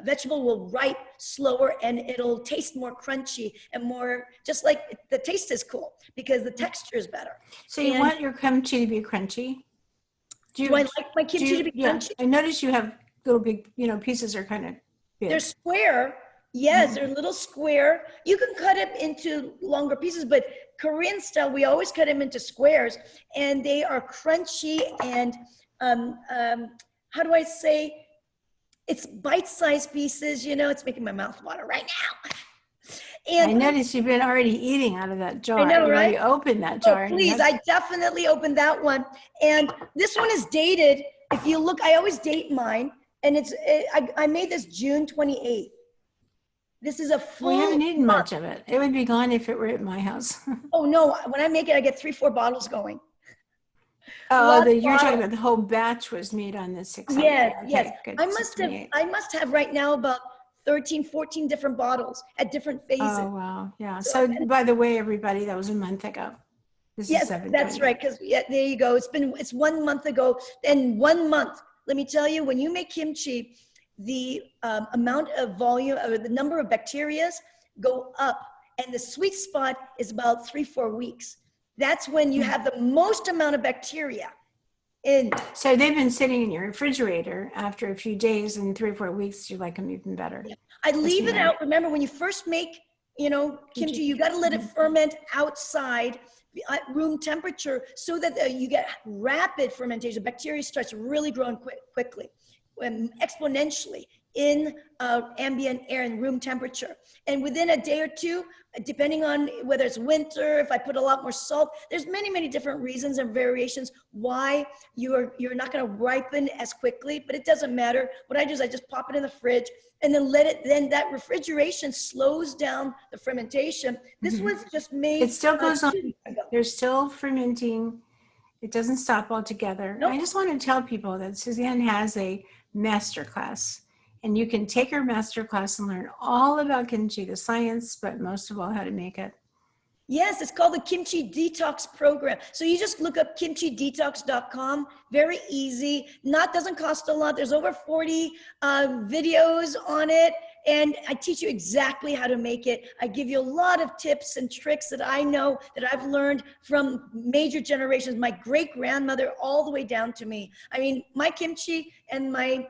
vegetable will ripe slower, and it'll taste more crunchy and more just like the taste is cool because the texture is better. So you want your kimchi to be crunchy? Do I like my kimchi to be crunchy? I notice you have little big, pieces are kind of big. They're square. Yes, they're little square. You can cut them into longer pieces, but Korean style, we always cut them into squares, and they are crunchy and, how do I say? It's bite-sized pieces, it's making my mouth water right now. And I noticed you've been already eating out of that jar. I know, you right? already opened that jar. Oh, please, I definitely opened that one. And this one is dated. If you look, I always date mine. And I made this June 28th. This is a full We haven't eaten much of it. It would be gone if it were at my house. Oh, no. When I make it, I get 3-4 bottles going. You're talking about the whole batch was made on the 600. Yes. Good. I must have right now about 13, 14 different bottles at different phases. Oh, wow. Yeah. So by the way, everybody, that was a month ago. Yes, that's right. Because there you go. It's 1 month ago. And 1 month, let me tell you, when you make kimchi, the amount of volume, or the number of bacteria go up. And the sweet spot is about 3-4 weeks. That's when you have the most amount of bacteria in. So they've been sitting in your refrigerator after a few days, and 3 or 4 weeks, you like them even better. Yeah. I leave it out. Remember, when you first make, kimchi, you got to let it ferment outside at room temperature so that you get rapid fermentation. Bacteria starts really growing quickly and exponentially in ambient air and room temperature. And within a day or two, depending on whether it's winter, if I put a lot more salt, there's many different reasons and variations why you're not going to ripen as quickly, but it doesn't matter. What I do is I just pop it in the fridge and then then that refrigeration slows down the fermentation. This was just made. It still goes on. They're still fermenting. It doesn't stop altogether. Nope. I just want to tell people that Susanne has a masterclass. And you can take her masterclass and learn all about kimchi, the science, but most of all, how to make it. Yes, it's called the Kimchi Detox program. So you just look up kimchidetox.com. Very easy. Doesn't cost a lot. There's over 40 videos on it. And I teach you exactly how to make it. I give you a lot of tips and tricks that I know that I've learned from major generations, my great-grandmother all the way down to me. I mean, my kimchi and my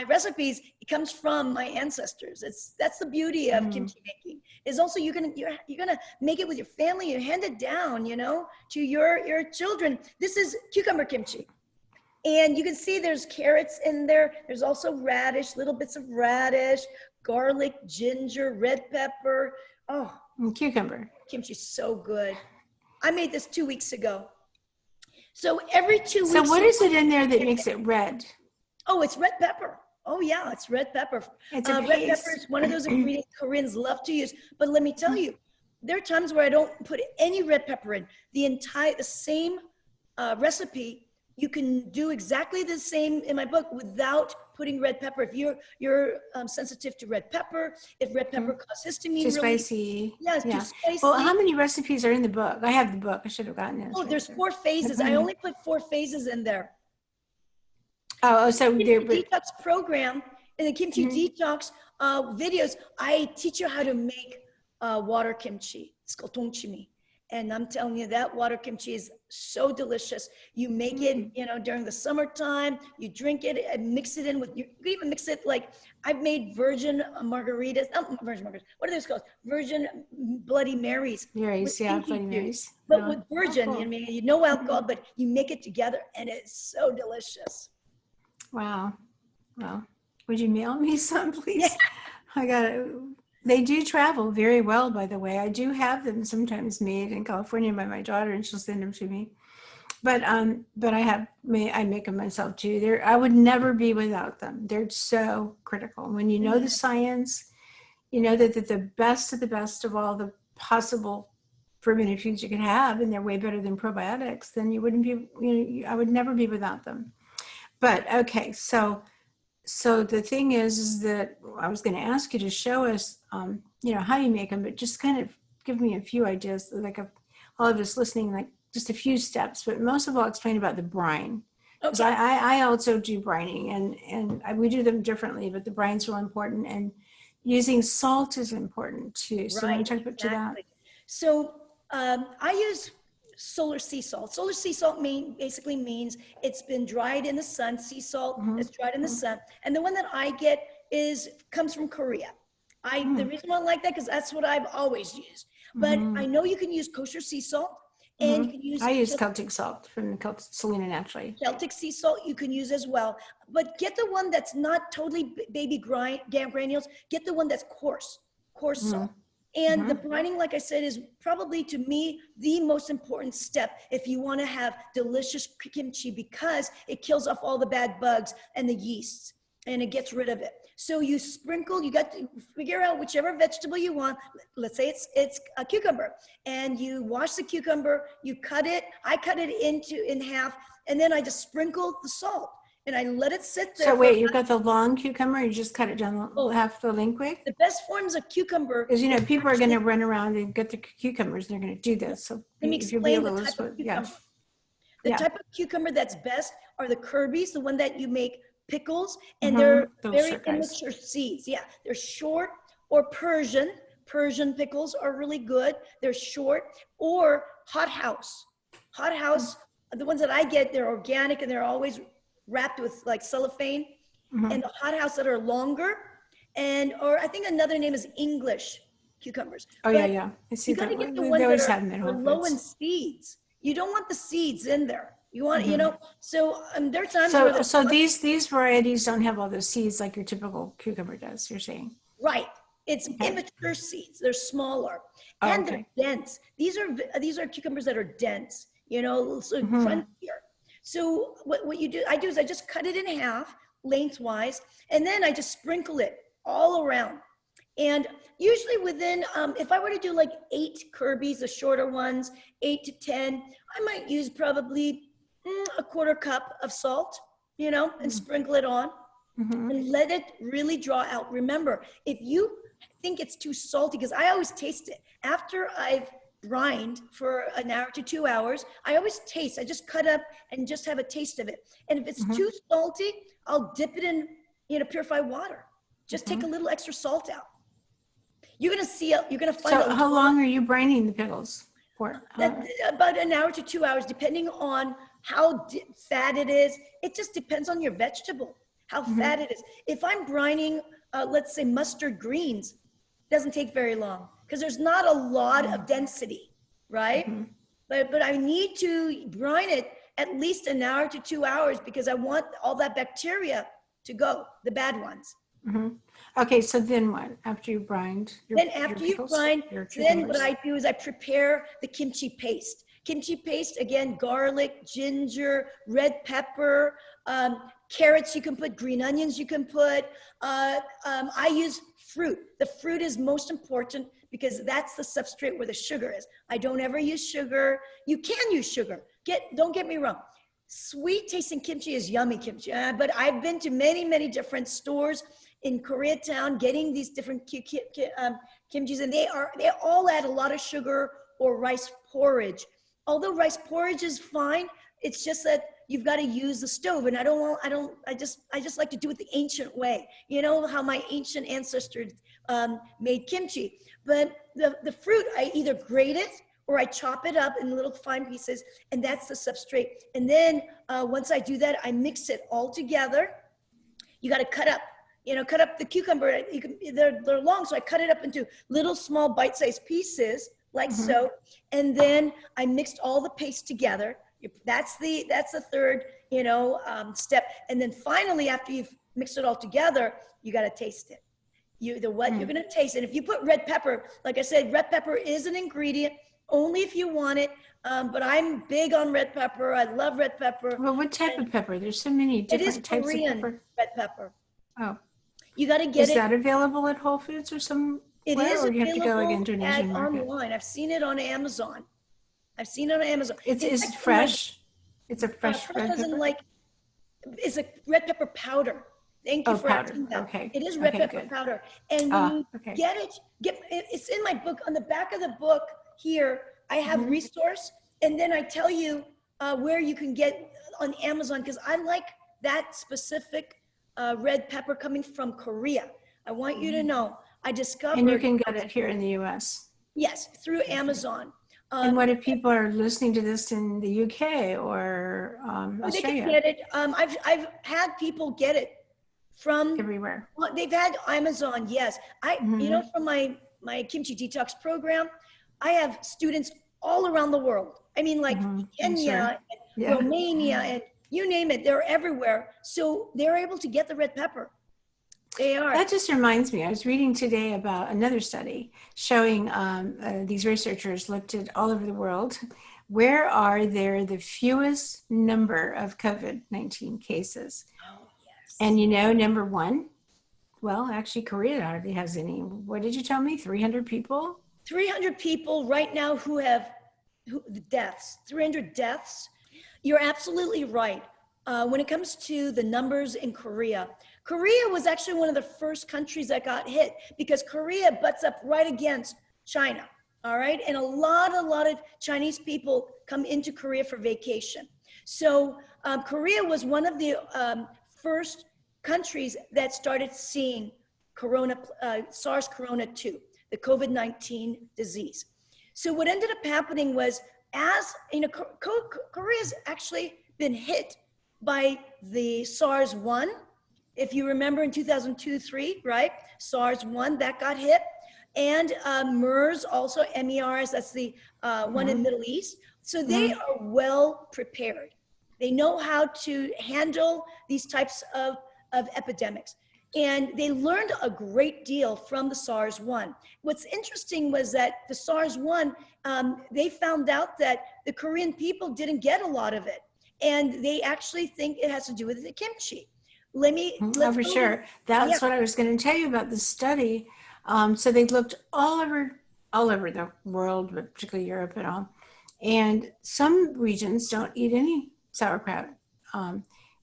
recipes, it comes from my ancestors. That's the beauty of kimchi making. Is also you're gonna make it with your family. You hand it down, to your children. This is cucumber kimchi, and you can see there's carrots in there. There's also radish, little bits of radish, garlic, ginger, red pepper. Oh, and cucumber kimchi is so good. I made this 2 weeks ago. So every 2 weeks. So what is it in there that makes it red? Oh, it's red pepper. Oh yeah, it's red pepper. It's a Red pepper paste. is one of those ingredients Koreans love to use. But let me tell you, there are times where I don't put any red pepper in. The same recipe, you can do exactly the same in my book without putting red pepper. If you're sensitive to red pepper, if red pepper causes histamine Too release, spicy. yeah, it's too Yeah. spicy. Well, how many recipes are in the book? I have the book. I should have gotten it. Oh, Right there's there. 4 phases. I only put 4 phases in there. So there. Kimchi Detox program, in the Kimchi Detox videos, I teach you how to make water kimchi. It's called tongchimi. And I'm telling you, that water kimchi is so delicious. You make it, during the summertime, you drink it and mix it in with, you can even mix it like, I've made virgin margaritas, not virgin margaritas, what are those called? Virgin Bloody Marys. Marys, yeah, Bloody Juice. Marys. But Yeah. with virgin, cool. no alcohol, but you make it together and it's so delicious. Wow. Well, would you mail me some, please? Yeah. I got it. They do travel very well, by the way. I do have them sometimes made in California by my daughter, and she'll send them to me. But I make them myself too. I would never be without them. They're so critical. When you know the science, you know that the best of all the possible fermented foods you can have, and they're way better than probiotics, then you wouldn't be. I would never be without them. But okay, so the thing is that I was going to ask you to show us, how you make them, but just kind of give me a few ideas, like all of us listening, like just a few steps, but most of all, explain about the brine. Because Okay. I also do brining, and we do them differently, but the brine's real important, and using salt is important too. So Right, want to talk about that? So I use solar sea salt. Solar sea salt basically means it's been dried in the sun. Sea salt is dried in the sun. And the one that I get comes from Korea. The reason why I like that, because that's what I've always used. But I know you can use kosher sea salt, and you can use. I use Celtic salt from the Selena Naturally. Celtic sea salt you can use as well. But get the one that's not totally baby granules. Get the one that's coarse salt. And the brining, like I said, is probably, to me, the most important step if you want to have delicious kimchi, because it kills off all the bad bugs and the yeasts, and it gets rid of it. So you sprinkle, you got to figure out whichever vegetable you want. Let's say it's a cucumber, and you wash the cucumber, you cut it. I cut it in half, and then I just sprinkle the salt. And I let it sit there. So wait, you've got the long cucumber, you just cut it down half the length way? The best forms of cucumber. Because, people are going to run around and get the cucumbers, and they're going to do this. So let me if you'll be explain able the type of cucumber. The Yeah. type of cucumber that's best are the Kirby's, the one that you make pickles, and they're Those very short guys. immature seeds. Yeah, they're short. Or Persian pickles are really good. They're short. Or hothouse, the ones that I get, they're organic and they're always wrapped with like cellophane. And the hothouse that are longer, or I think another name is English cucumbers. Oh, But yeah. I see you got to that. get the They ones always that have them at are Whole low in Foods. seeds. You don't want the seeds in there. You want, so there are times where So these varieties don't have all those seeds like your typical cucumber does, you're saying? right. It's immature seeds. They're smaller and they're dense. These are cucumbers that are dense, so crunchier. So what I do is I just cut it in half lengthwise, and then I just sprinkle it all around. And usually within, if I were to do like 8 Kirby's, the shorter ones, 8 to 10, I might use probably a quarter cup of salt, and sprinkle it on and let it really draw out. Remember, if you think it's too salty, because I always taste it after I've brined for an hour to 2 hours, I always taste. I just cut up and just have a taste of it. And if it's too salty, I'll dip it in, purified water. Just take a little extra salt out. You're gonna find. So how long are you brining the pickles for? About an hour to 2 hours, depending on how fat it is. It just depends on your vegetable, how fat it is. If I'm brining, let's say mustard greens, it doesn't take very long because there's not a lot of density, right? But I need to brine it at least an hour to 2 hours because I want all that bacteria to go, the bad ones. Okay, so then what? After you brined Then after you've brined, then what I do is I prepare the kimchi paste. Kimchi paste, again, garlic, ginger, red pepper, carrots you can put, green onions you can put. I use fruit. The fruit is most important because that's the substrate where the sugar is. I don't ever use sugar. You can use sugar. Don't get me wrong. Sweet tasting kimchi is yummy kimchi, but I've been to many, many different stores in Koreatown getting these different kimchis, and they all add a lot of sugar or rice porridge. Although rice porridge is fine, it's just that you've got to use the stove, and I just like to do it the ancient way. You know how my ancient ancestors made kimchi. But the fruit, I either grate it or I chop it up in little fine pieces, and that's the substrate. And then once I do that, I mix it all together. You got to cut up the cucumber. They're long, so I cut it up into little small bite-sized pieces, like so. And then I mixed all the paste together. That's the third, step. And then finally, after you've mixed it all together, you got to taste it. You're going to taste it. If you put red pepper, like I said, red pepper is an ingredient only if you want it. But I'm big on red pepper. I love red pepper. Well, what type of pepper? There's so many different types Korean of pepper. Red pepper. Oh, you got to get Is that available at Whole Foods or somewhere? It is or do you have to go available again to an Asian market? online. I've seen it on Amazon. Is it fresh? It's a fresh red pepper? It's a red pepper powder. Thank you for asking that. Okay. It is red pepper powder. And when you get it's in my book. On the back of the book here, I have resource, and then I tell you where you can get on Amazon, because I like that specific red pepper coming from Korea. I want you to know, I discovered. And you can get it here in the U.S. Yes, through Amazon. And what if people are listening to this in the UK or Australia? They can get it. I've had people get it from everywhere. Well, they've had Amazon, yes. From my Kimchi Detox program, I have students all around the world. I mean, like Kenya, and Romania, and you name it, they're everywhere. So they're able to get the red pepper. They are. That just reminds me, I was reading today about another study showing these researchers looked at all over the world. Where are there the fewest number of COVID-19 cases? Oh, yes. And number one, well, actually Korea hardly has any. What did you tell me? 300 people? 300 people right now who have deaths, 300 deaths. You're absolutely right. When it comes to the numbers in Korea was actually one of the first countries that got hit, because Korea butts up right against China, all right? And a lot of Chinese people come into Korea for vacation. So Korea was one of the first countries that started seeing SARS Corona 2, the COVID-19 disease. So what ended up happening was, Korea's actually been hit by the SARS-1. If you remember in 2002-3, right? SARS-1, that got hit. And MERS also, MERS, that's the one in the Middle East. So they are well prepared. They know how to handle these types of epidemics. And they learned a great deal from the SARS-1. What's interesting was that the SARS-1, they found out that the Korean people didn't get a lot of it. And they actually think it has to do with the kimchi. For sure. That's what I was going to tell you about the study. So they looked all over the world, but particularly Europe and all. And some regions don't eat any sauerkraut.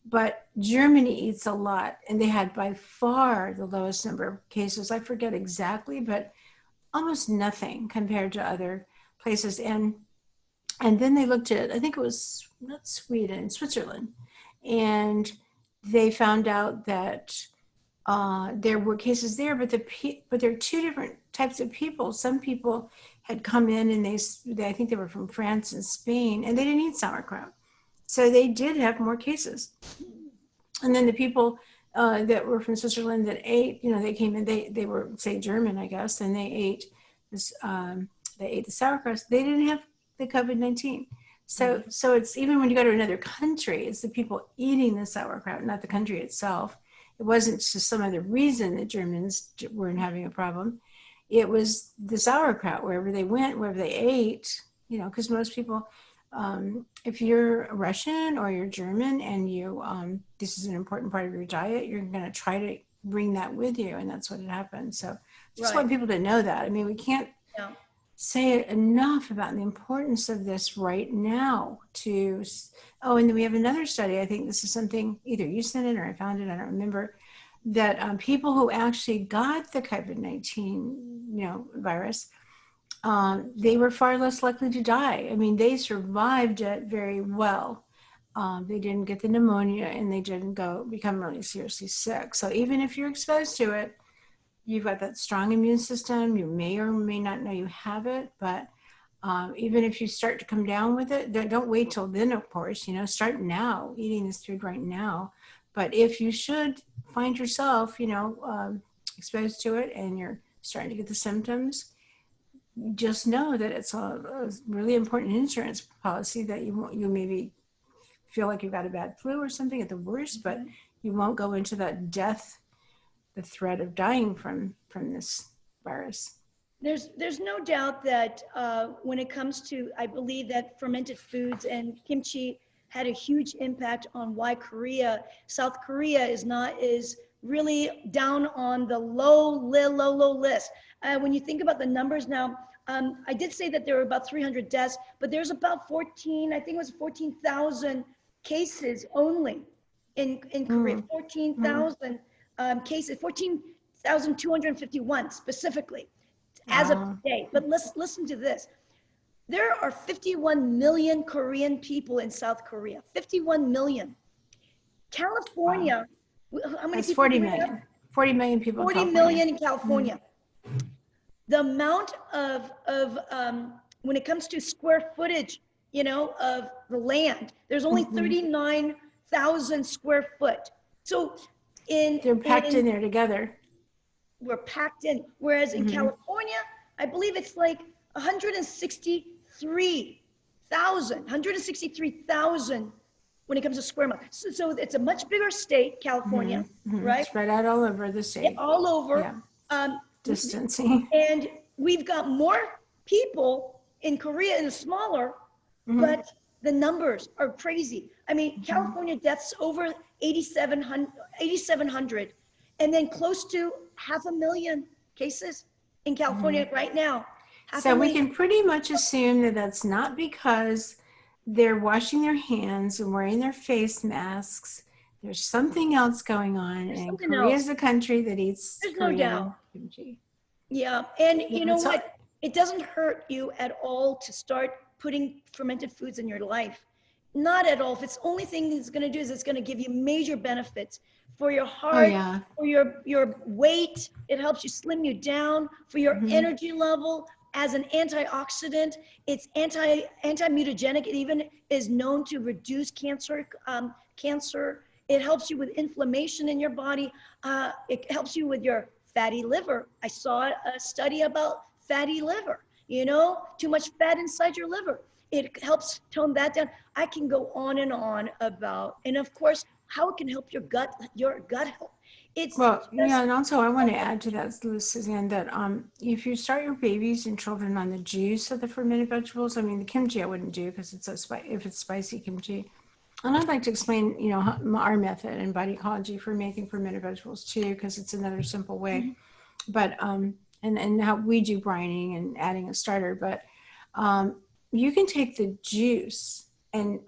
But Germany eats a lot, and they had by far the lowest number of cases. I forget exactly, but almost nothing compared to other places. And then they looked at, I think it was not Sweden, Switzerland, and they found out that there were cases there, but there are two different types of people. Some people had come in, and I think they were from France and Spain, and they didn't eat sauerkraut. So they did have more cases. And then the people that were from Switzerland that ate, they came in, they were, say, German, I guess, and they ate the sauerkraut. They didn't have the COVID-19. So it's, even when you go to another country, it's the people eating the sauerkraut, not the country itself. It wasn't just some other reason that Germans weren't having a problem. It was the sauerkraut, wherever they went, wherever they ate, because most people, if you're Russian or you're German and you this is an important part of your diet, you're going to try to bring that with you, and that's what had happened. So just want people to know that. I mean, we can't say enough about the importance of this right now. And then we have another study. I think this is something either you sent it or I found it, I don't remember, that people who actually got the COVID-19 virus, they were far less likely to die. I mean, they survived it very well. They didn't get the pneumonia and they didn't become really seriously sick. So even if you're exposed to it, you've got that strong immune system. You may or may not know you have it, but even if you start to come down with it, don't wait till then, of course, start now, eating this food right now. But if you should find yourself, exposed to it and you're starting to get the symptoms, just know that it's a really important insurance policy that you maybe feel like you've got a bad flu or something at the worst, but you won't go into that death, the threat of dying from this virus. There's no doubt that when it comes to, I believe that fermented foods and kimchi had a huge impact on why South Korea is really down on the low list. When you think about the numbers now, I did say that there were about 300 deaths, but there's about 14,000 cases only in Korea, 14,000 cases, 14,251 specifically as of today. But listen to this. There are 51 million Korean people in South Korea, 51 million. California, how many That's people? 40 million. 40 million people. 40 million in California. The amount of when it comes to square footage, of the land, there's only 39,000 square foot. So they're packed in there together. We're packed in. Whereas in California, I believe it's like 163,000 when it comes to square miles. So it's a much bigger state, California, right? Spread out all over the state. Yeah, all over. Yeah. Distancing. And we've got more people in Korea and smaller, but the numbers are crazy. I mean, California deaths over 8,700, and then close to 500,000 cases in California right now. So we can pretty much assume that that's not because they're washing their hands and wearing their face masks. There's something else going on, and Korea is a country that eats Korean kimchi. Yeah, and you know what? It doesn't hurt you at all to start putting fermented foods in your life. Not at all. If it's the only thing it's going to do is it's going to give you major benefits for your heart, for your weight. It helps you slim you down, for your energy level. As an antioxidant, it's anti-mutagenic. It even is known to reduce cancer. It helps you with inflammation in your body. It helps you with your fatty liver. I saw a study about fatty liver, too much fat inside your liver. It helps tone that down. I can go on and on about, and of course, how it can help your gut health. And also I want to add to that, Susanne, that if you start your babies and children on the juice of the fermented vegetables, I mean, the kimchi I wouldn't do because it's if it's spicy kimchi. And I'd like to explain, our method in body ecology for making fermented vegetables too, because it's another simple way. But and how we do brining and adding a starter. But you can take the juice and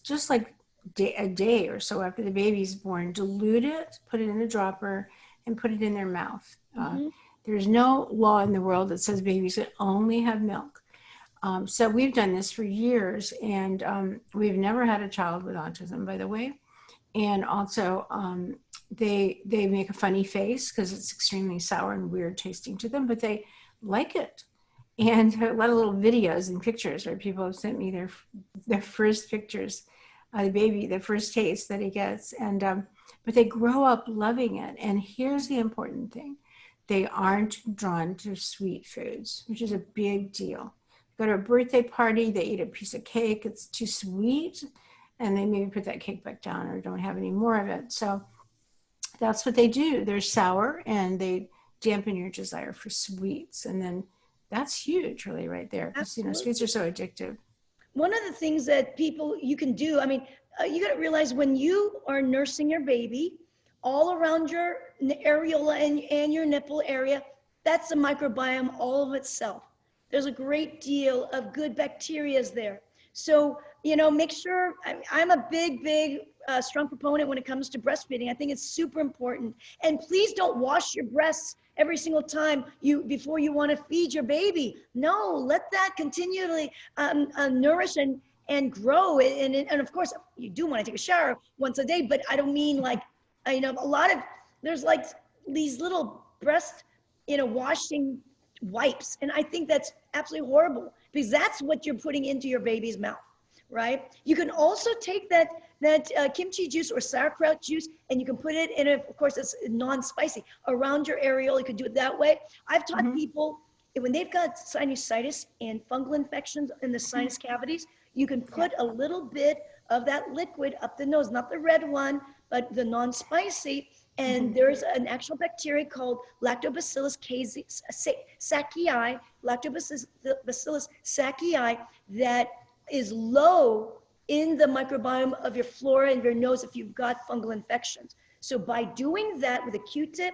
just like a day or so after the baby's born, dilute it, put it in a dropper, and put it in their mouth. There's no law in the world that says babies can only have milk. So we've done this for years, and we've never had a child with autism, by the way. And also, they make a funny face because it's extremely sour and weird tasting to them, but they like it. And a lot of little videos and pictures where people have sent me their first pictures of the baby, the first taste that he gets. And but they grow up loving it. And here's the important thing: they aren't drawn to sweet foods, which is a big deal. Go to a birthday party, they eat a piece of cake, it's too sweet, and they maybe put that cake back down or don't have any more of it. So that's what they do. They're sour and they dampen your desire for sweets. And then that's huge, really, right there. Because, sweets are so addictive. one of the things that you can do, I mean, you got to realize when you are nursing your baby, all around your areola and your nipple area, that's a microbiome all of itself. There's a great deal of good bacteria there. So, make sure, I'm a big, strong proponent when it comes to breastfeeding. I think it's super important. And please don't wash your breasts every single time before you want to feed your baby. No, let that continually nourish and grow. And of course, you do want to take a shower once a day, but I don't mean like, there's like these little breast, washing wipes. And I think that's absolutely horrible because that's what you're putting into your baby's mouth, right? You can also take that kimchi juice or sauerkraut juice, and you can put it in, of course, it's non-spicy, around your areola. You could do it that way. I've taught people when they've got sinusitis and fungal infections in the sinus cavities, you can put a little bit of that liquid up the nose, not the red one, but the non-spicy. And there's an actual bacteria called Lactobacillus sakei, Lactobacillus sakei, that is low in the microbiome of your flora and your nose if you've got fungal infections. So by doing that with a Q-tip,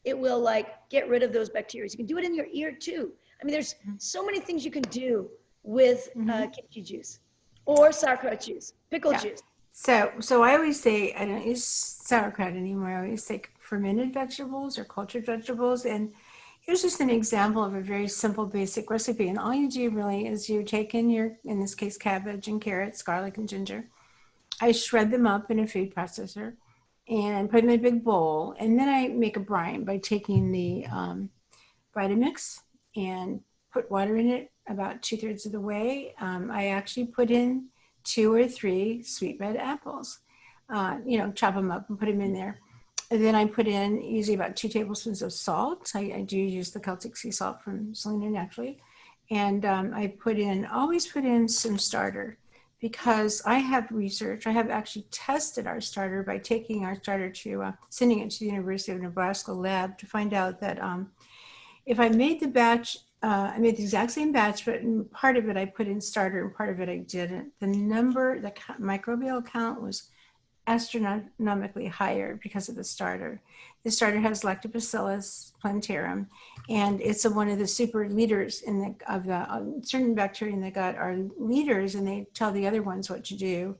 it will get rid of those bacteria. You can do it in your ear too. I mean, there's so many things you can do with kimchi juice or sauerkraut juice, pickle juice. So I always say, I don't use sauerkraut anymore. I always say fermented vegetables or cultured vegetables. And here's just an example of a very simple, basic recipe. And all you do really is you take in in this case, cabbage and carrots, garlic and ginger. I shred them up in a food processor and put them in a big bowl. And then I make a brine by taking the Vitamix and put water in it about 2/3 of the way. I actually put in 2 or 3 sweet red apples, chop them up and put them in there. And then I put in usually about 2 tablespoons of salt. I do use the Celtic sea salt from Selena Naturally. And I always put in some starter because I have actually tested our starter by taking our starter to, sending it to the University of Nebraska lab to find out that if I made the batch, I made the exact same batch, but part of it I put in starter and part of it I didn't. The microbial count was astronomically higher because of the starter. The starter has Lactobacillus plantarum, and it's one of the super leaders certain bacteria in the gut are leaders, and they tell the other ones what to do.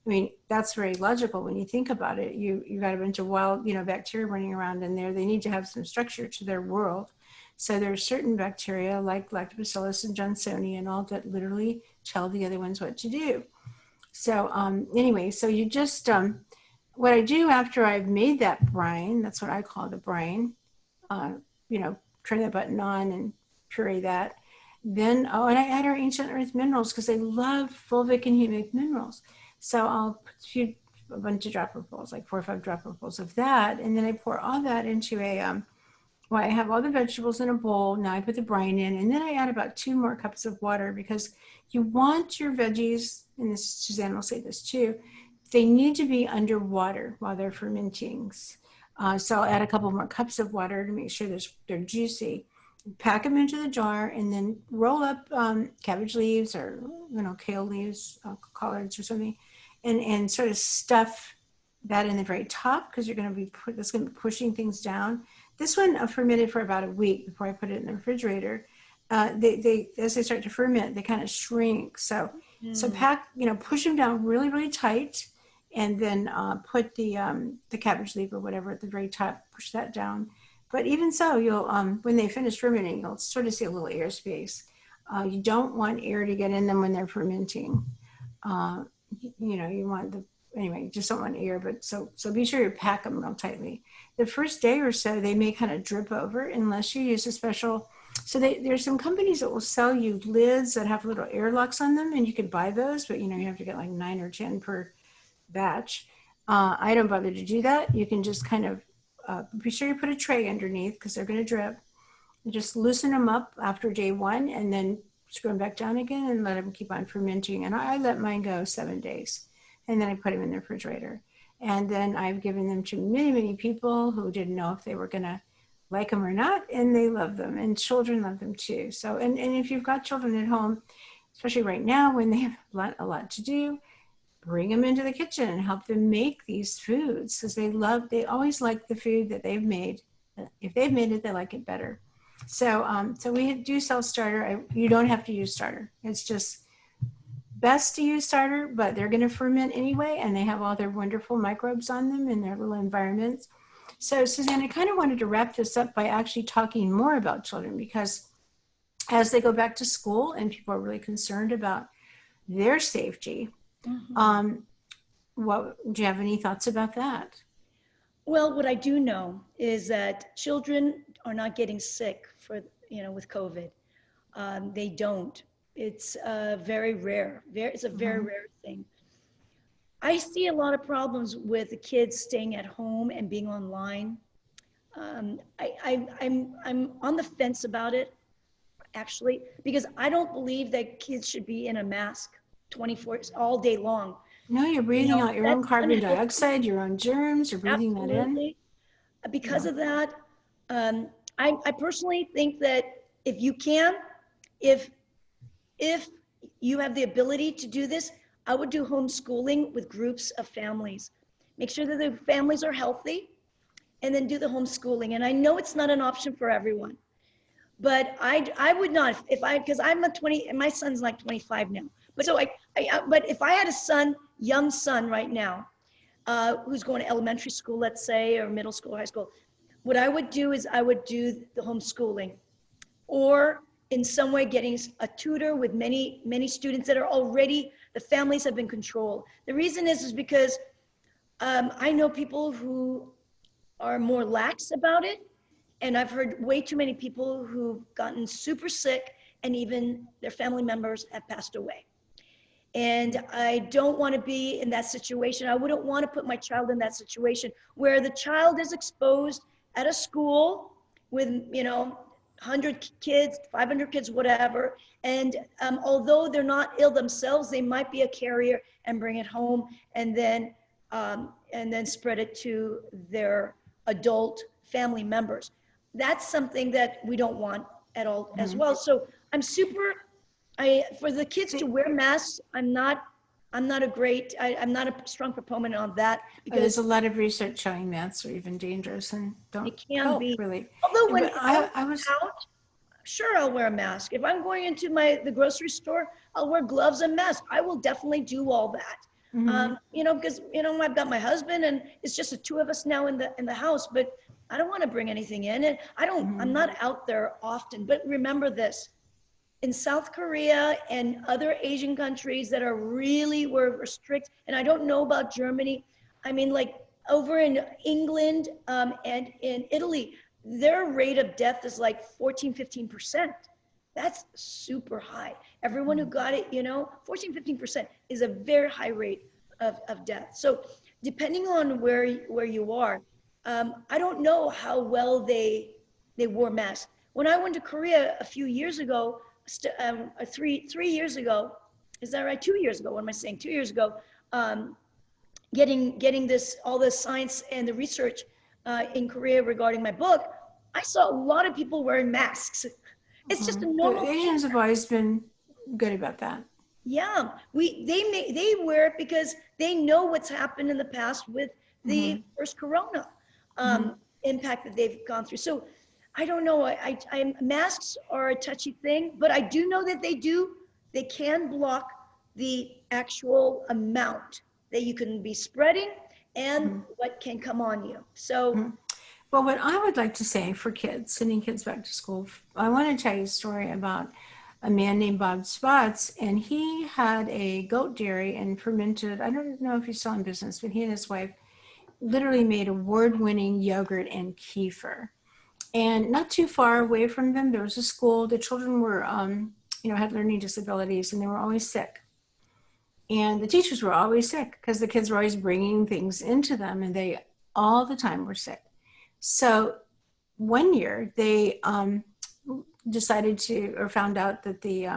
I mean, that's very logical when you think about it. You got a bunch of wild, bacteria running around in there. They need to have some structure to their world. So there are certain bacteria like Lactobacillus and Johnsonian and all that literally tell the other ones what to do. So anyway, so you just, what I do after I've made that brine, that's what I call the brine, turn that button on and puree that. Then, and I add our ancient earth minerals because I love fulvic and humic minerals. So I'll put a bunch of dropperfuls, like 4 or 5 dropperfuls of that. And then I pour all that into I have all the vegetables in a bowl. Now I put the brine in, and then I add about 2 more cups of water because you want your veggies, and Susanne will say this too, they need to be underwater while they're fermenting. So I'll add a couple more cups of water to make sure they're juicy. Pack them into the jar and then roll up cabbage leaves or kale leaves, collards or something, and sort of stuff that in the very top because that's going to be pushing things down. This one fermented for about a week before I put it in the refrigerator. They as they start to ferment, they kind of shrink. So pack, push them down really, really tight, and then put the cabbage leaf or whatever at the very top, push that down. But even so, you'll when they finish fermenting, you'll sort of see a little air space. You don't want air to get in them when they're fermenting. You want you just don't want air, but so be sure you pack them real tightly. The first day or so, they may kind of drip over unless you use a special. So there's some companies that will sell you lids that have little air locks on them, and you could buy those, but you have to get like 9 or 10 per batch. I don't bother to do that. You can just kind of be sure you put a tray underneath because they're going to drip. And just loosen them up after day 1 and then screw them back down again and let them keep on fermenting. And I let mine go 7 days. And then I put them in the refrigerator. And then I've given them to many, many people who didn't know if they were going to like them or not. And they love them. And children love them too. So, and if you've got children at home, especially right now when they have a lot to do, bring them into the kitchen and help them make these foods, because they always like the food that they've made. If they've made it, they like it better. So we do sell starter. You don't have to use starter. It's just best to use starter, but they're going to ferment anyway, and they have all their wonderful microbes on them in their little environments. So Susanne, I kind of wanted to wrap this up by actually talking more about children, because as they go back to school and people are really concerned about their safety, what do you have any thoughts about that? Well, what I do know is that children are not getting sick with COVID. They don't. It's very rare. It's a very rare thing. I see a lot of problems with the kids staying at home and being online. I'm on the fence about it, actually, because I don't believe that kids should be in a mask 24 all day long. No, you're breathing out your own carbon dioxide, your own germs, you're breathing that in. Because of that, I personally think that if you have the ability to do this, I would do homeschooling with groups of families. Make sure that the families are healthy, and then do the homeschooling. And I know it's not an option for everyone, but I would not, because I'm a 20, and my son's like 25 now. But so but if I had a young son right now, who's going to elementary school, let's say, or middle school, high school, what I would do is I would do the homeschooling, or in some way getting a tutor with many, many students that are already, the families have been controlled. The reason is because I know people who are more lax about it, and I've heard way too many people who've gotten super sick, and even their family members have passed away. And I don't want to be in that situation. I wouldn't want to put my child in that situation where the child is exposed at a school with, 100 kids, 500 kids, whatever. And although they're not ill themselves, they might be a carrier and bring it home, and then spread it to their adult family members. That's something that we don't want at all as well. So for the kids to wear masks, I'm not a strong proponent on that, because there's a lot of research showing masks are even dangerous and don't help really. Although when I was out, sure, I'll wear a mask. If I'm going into the grocery store, I'll wear gloves and mask. I will definitely do all that. Because I've got my husband, and it's just the two of us now in the house, but I don't want to bring anything in, and I'm not out there often. But remember this: in South Korea and other Asian countries that were strict, and I don't know about Germany. I mean, like over in England and in Italy, their rate of death is like 14-15%. That's super high. Everyone who got it, 14-15% is a very high rate of death. So depending on where you are, I don't know how well they wore masks. When I went to Korea a few years ago, 3 years ago, is that right? 2 years ago, what am I saying? 2 years ago, getting all the science and the research in Korea regarding my book, I saw a lot of people wearing masks. It's just a normal thing. Asians have always been good about that. Yeah, they wear it because they know what's happened in the past with the first corona impact that they've gone through. So I don't know. Masks are a touchy thing, but I do know that they can block the actual amount that you can be spreading and what can come on you. So. Well, what I would like to say for kids, sending kids back to school, I want to tell you a story about a man named Bob Spots, and he had a goat dairy and fermented, I don't know if he's still in business, but he and his wife literally made award-winning yogurt and kefir. And not too far away from them, there was a school. The children were, had learning disabilities, and they were always sick. And the teachers were always sick because the kids were always bringing things into them, and they all the time were sick. So one year they decided to, or found out that they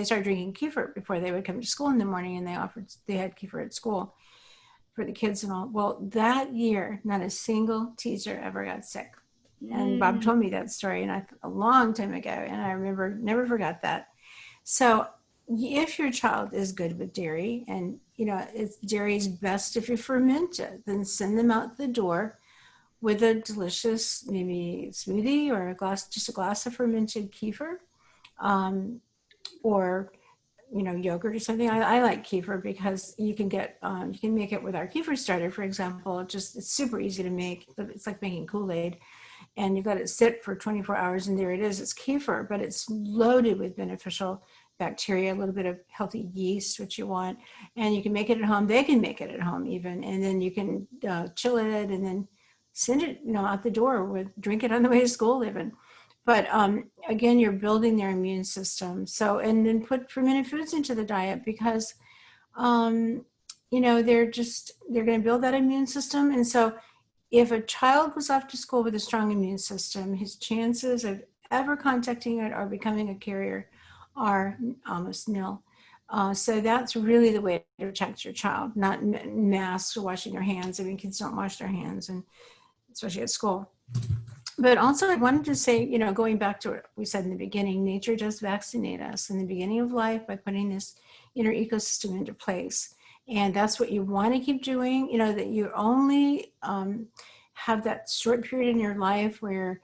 started drinking kefir before they would come to school in the morning, and they had kefir at school for the kids and all. Well, that year, not a single teacher ever got sick. And Bob told me that story, and a long time ago, and I remember, never forgot that. So if your child is good with dairy, and dairy is best if you ferment it, then send them out the door with a delicious maybe smoothie or just a glass of fermented kefir, um, or yogurt or something. I like kefir because you can make it with our kefir starter, for example. It's super easy to make. It's like making Kool-Aid, and you've got it sit for 24 hours, and there it is. It's kefir, but it's loaded with beneficial bacteria, a little bit of healthy yeast, which you want, and you can make it at home. They can make it at home even, and then you can chill it and then send it out the door drink it on the way to school even. But again, you're building their immune system. So, and then put fermented foods into the diet because they're going to build that immune system. And so if a child goes off to school with a strong immune system, his chances of ever contacting it or becoming a carrier are almost nil. So that's really the way to protect your child, not masks or washing your hands. I mean, kids don't wash their hands, and especially at school. But also I wanted to say, going back to what we said in the beginning, nature does vaccinate us in the beginning of life by putting this inner ecosystem into place. And that's what you want to keep doing, that you only have that short period in your life where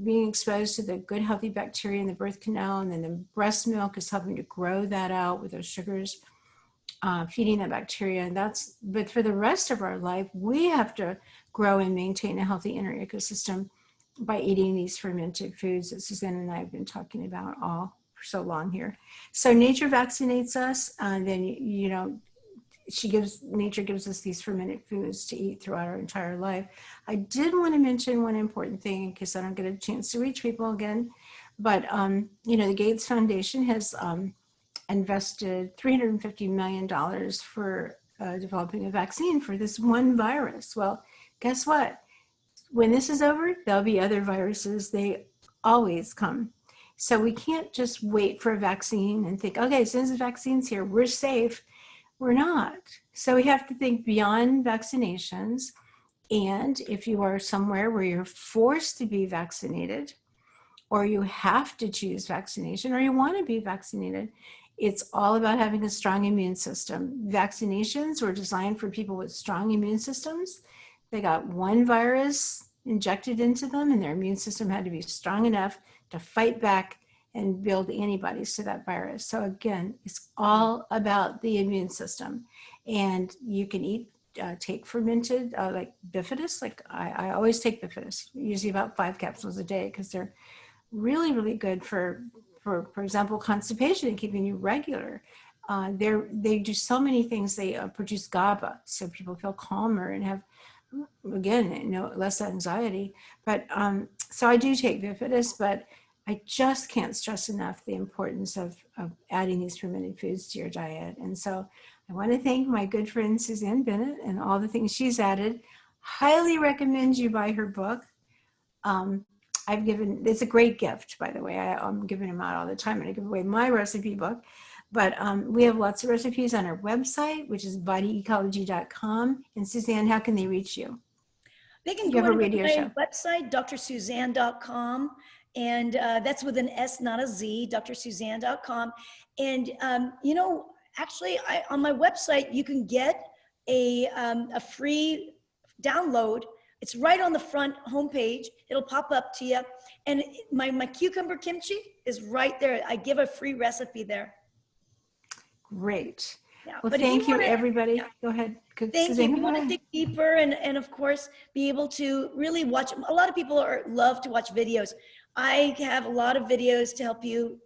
being exposed to the good, healthy bacteria in the birth canal, and then the breast milk is helping to grow that out with those sugars, feeding that bacteria. But for the rest of our life, we have to grow and maintain a healthy inner ecosystem by eating these fermented foods that Susanne and I have been talking about all for so long here. So nature vaccinates us, and then nature gives us these fermented foods to eat throughout our entire life. I did want to mention one important thing in case I don't get a chance to reach people again, but the Gates Foundation has invested $350 million for developing a vaccine for this one virus. Well, guess what? When this is over, there'll be other viruses. They always come. So we can't just wait for a vaccine and think, okay, as soon as the vaccine's here, we're safe. We're not. So we have to think beyond vaccinations. And if you are somewhere where you're forced to be vaccinated, or you have to choose vaccination, or you want to be vaccinated, it's all about having a strong immune system. Vaccinations were designed for people with strong immune systems. They got one virus injected into them, and their immune system had to be strong enough to fight back and build antibodies to that virus. So again, it's all about the immune system. And you can take fermented, like bifidus. Like I always take bifidus, usually about 5 capsules a day, because they're really, really good for example, constipation and keeping you regular. They do so many things. They produce GABA, so people feel calmer and have, again, less anxiety. But so I do take bifidus, but I just can't stress enough the importance of adding these fermented foods to your diet. And so I want to thank my good friend Susanne Bennet and all the things she's added. Highly recommend you buy her book. It's a great gift, by the way. I'm giving them out all the time, and I give away my recipe book. But we have lots of recipes on our website, which is bodyecology.com. And Susanne, how can they reach you? They can go to my website, drsuzanne.com. And that's with an S, not a Z, drsuzanne.com. And, actually, on my website, you can get a free download. It's right on the front homepage. It'll pop up to you. And my cucumber kimchi is right there. I give a free recipe there. Great. Yeah. Well, thank you, everybody. Yeah. Go ahead. Thank you. If you want to dig deeper and of course, be able to really watch. A lot of people love to watch videos. I have a lot of videos to help you,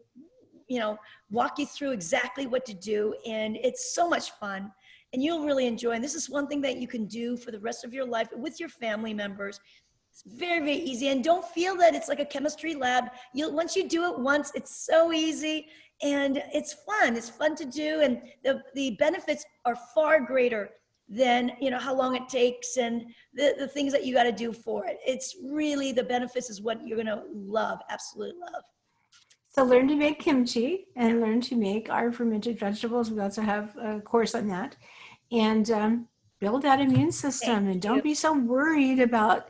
walk you through exactly what to do. And it's so much fun. And you'll really enjoy. And this is one thing that you can do for the rest of your life with your family members. It's very, very easy. And don't feel that it's like a chemistry lab. Once you do it once, it's so easy and it's fun. It's fun to do. And the benefits are far greater than, how long it takes and the things that you got to do for it. It's really, the benefits is what you're going to love, absolutely love. So learn to make kimchi and learn to make our fermented vegetables. We also have a course on that. And build that immune system. And don't be so worried about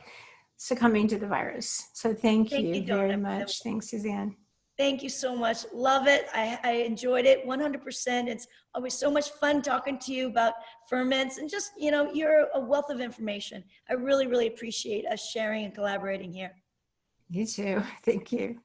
succumbing to the virus. So thank you very much. Thanks, Susanne. Thank you so much. Love it. I enjoyed it 100%. It's always so much fun talking to you about ferments and just, you're a wealth of information. I really, really appreciate us sharing and collaborating here. You too. Thank you.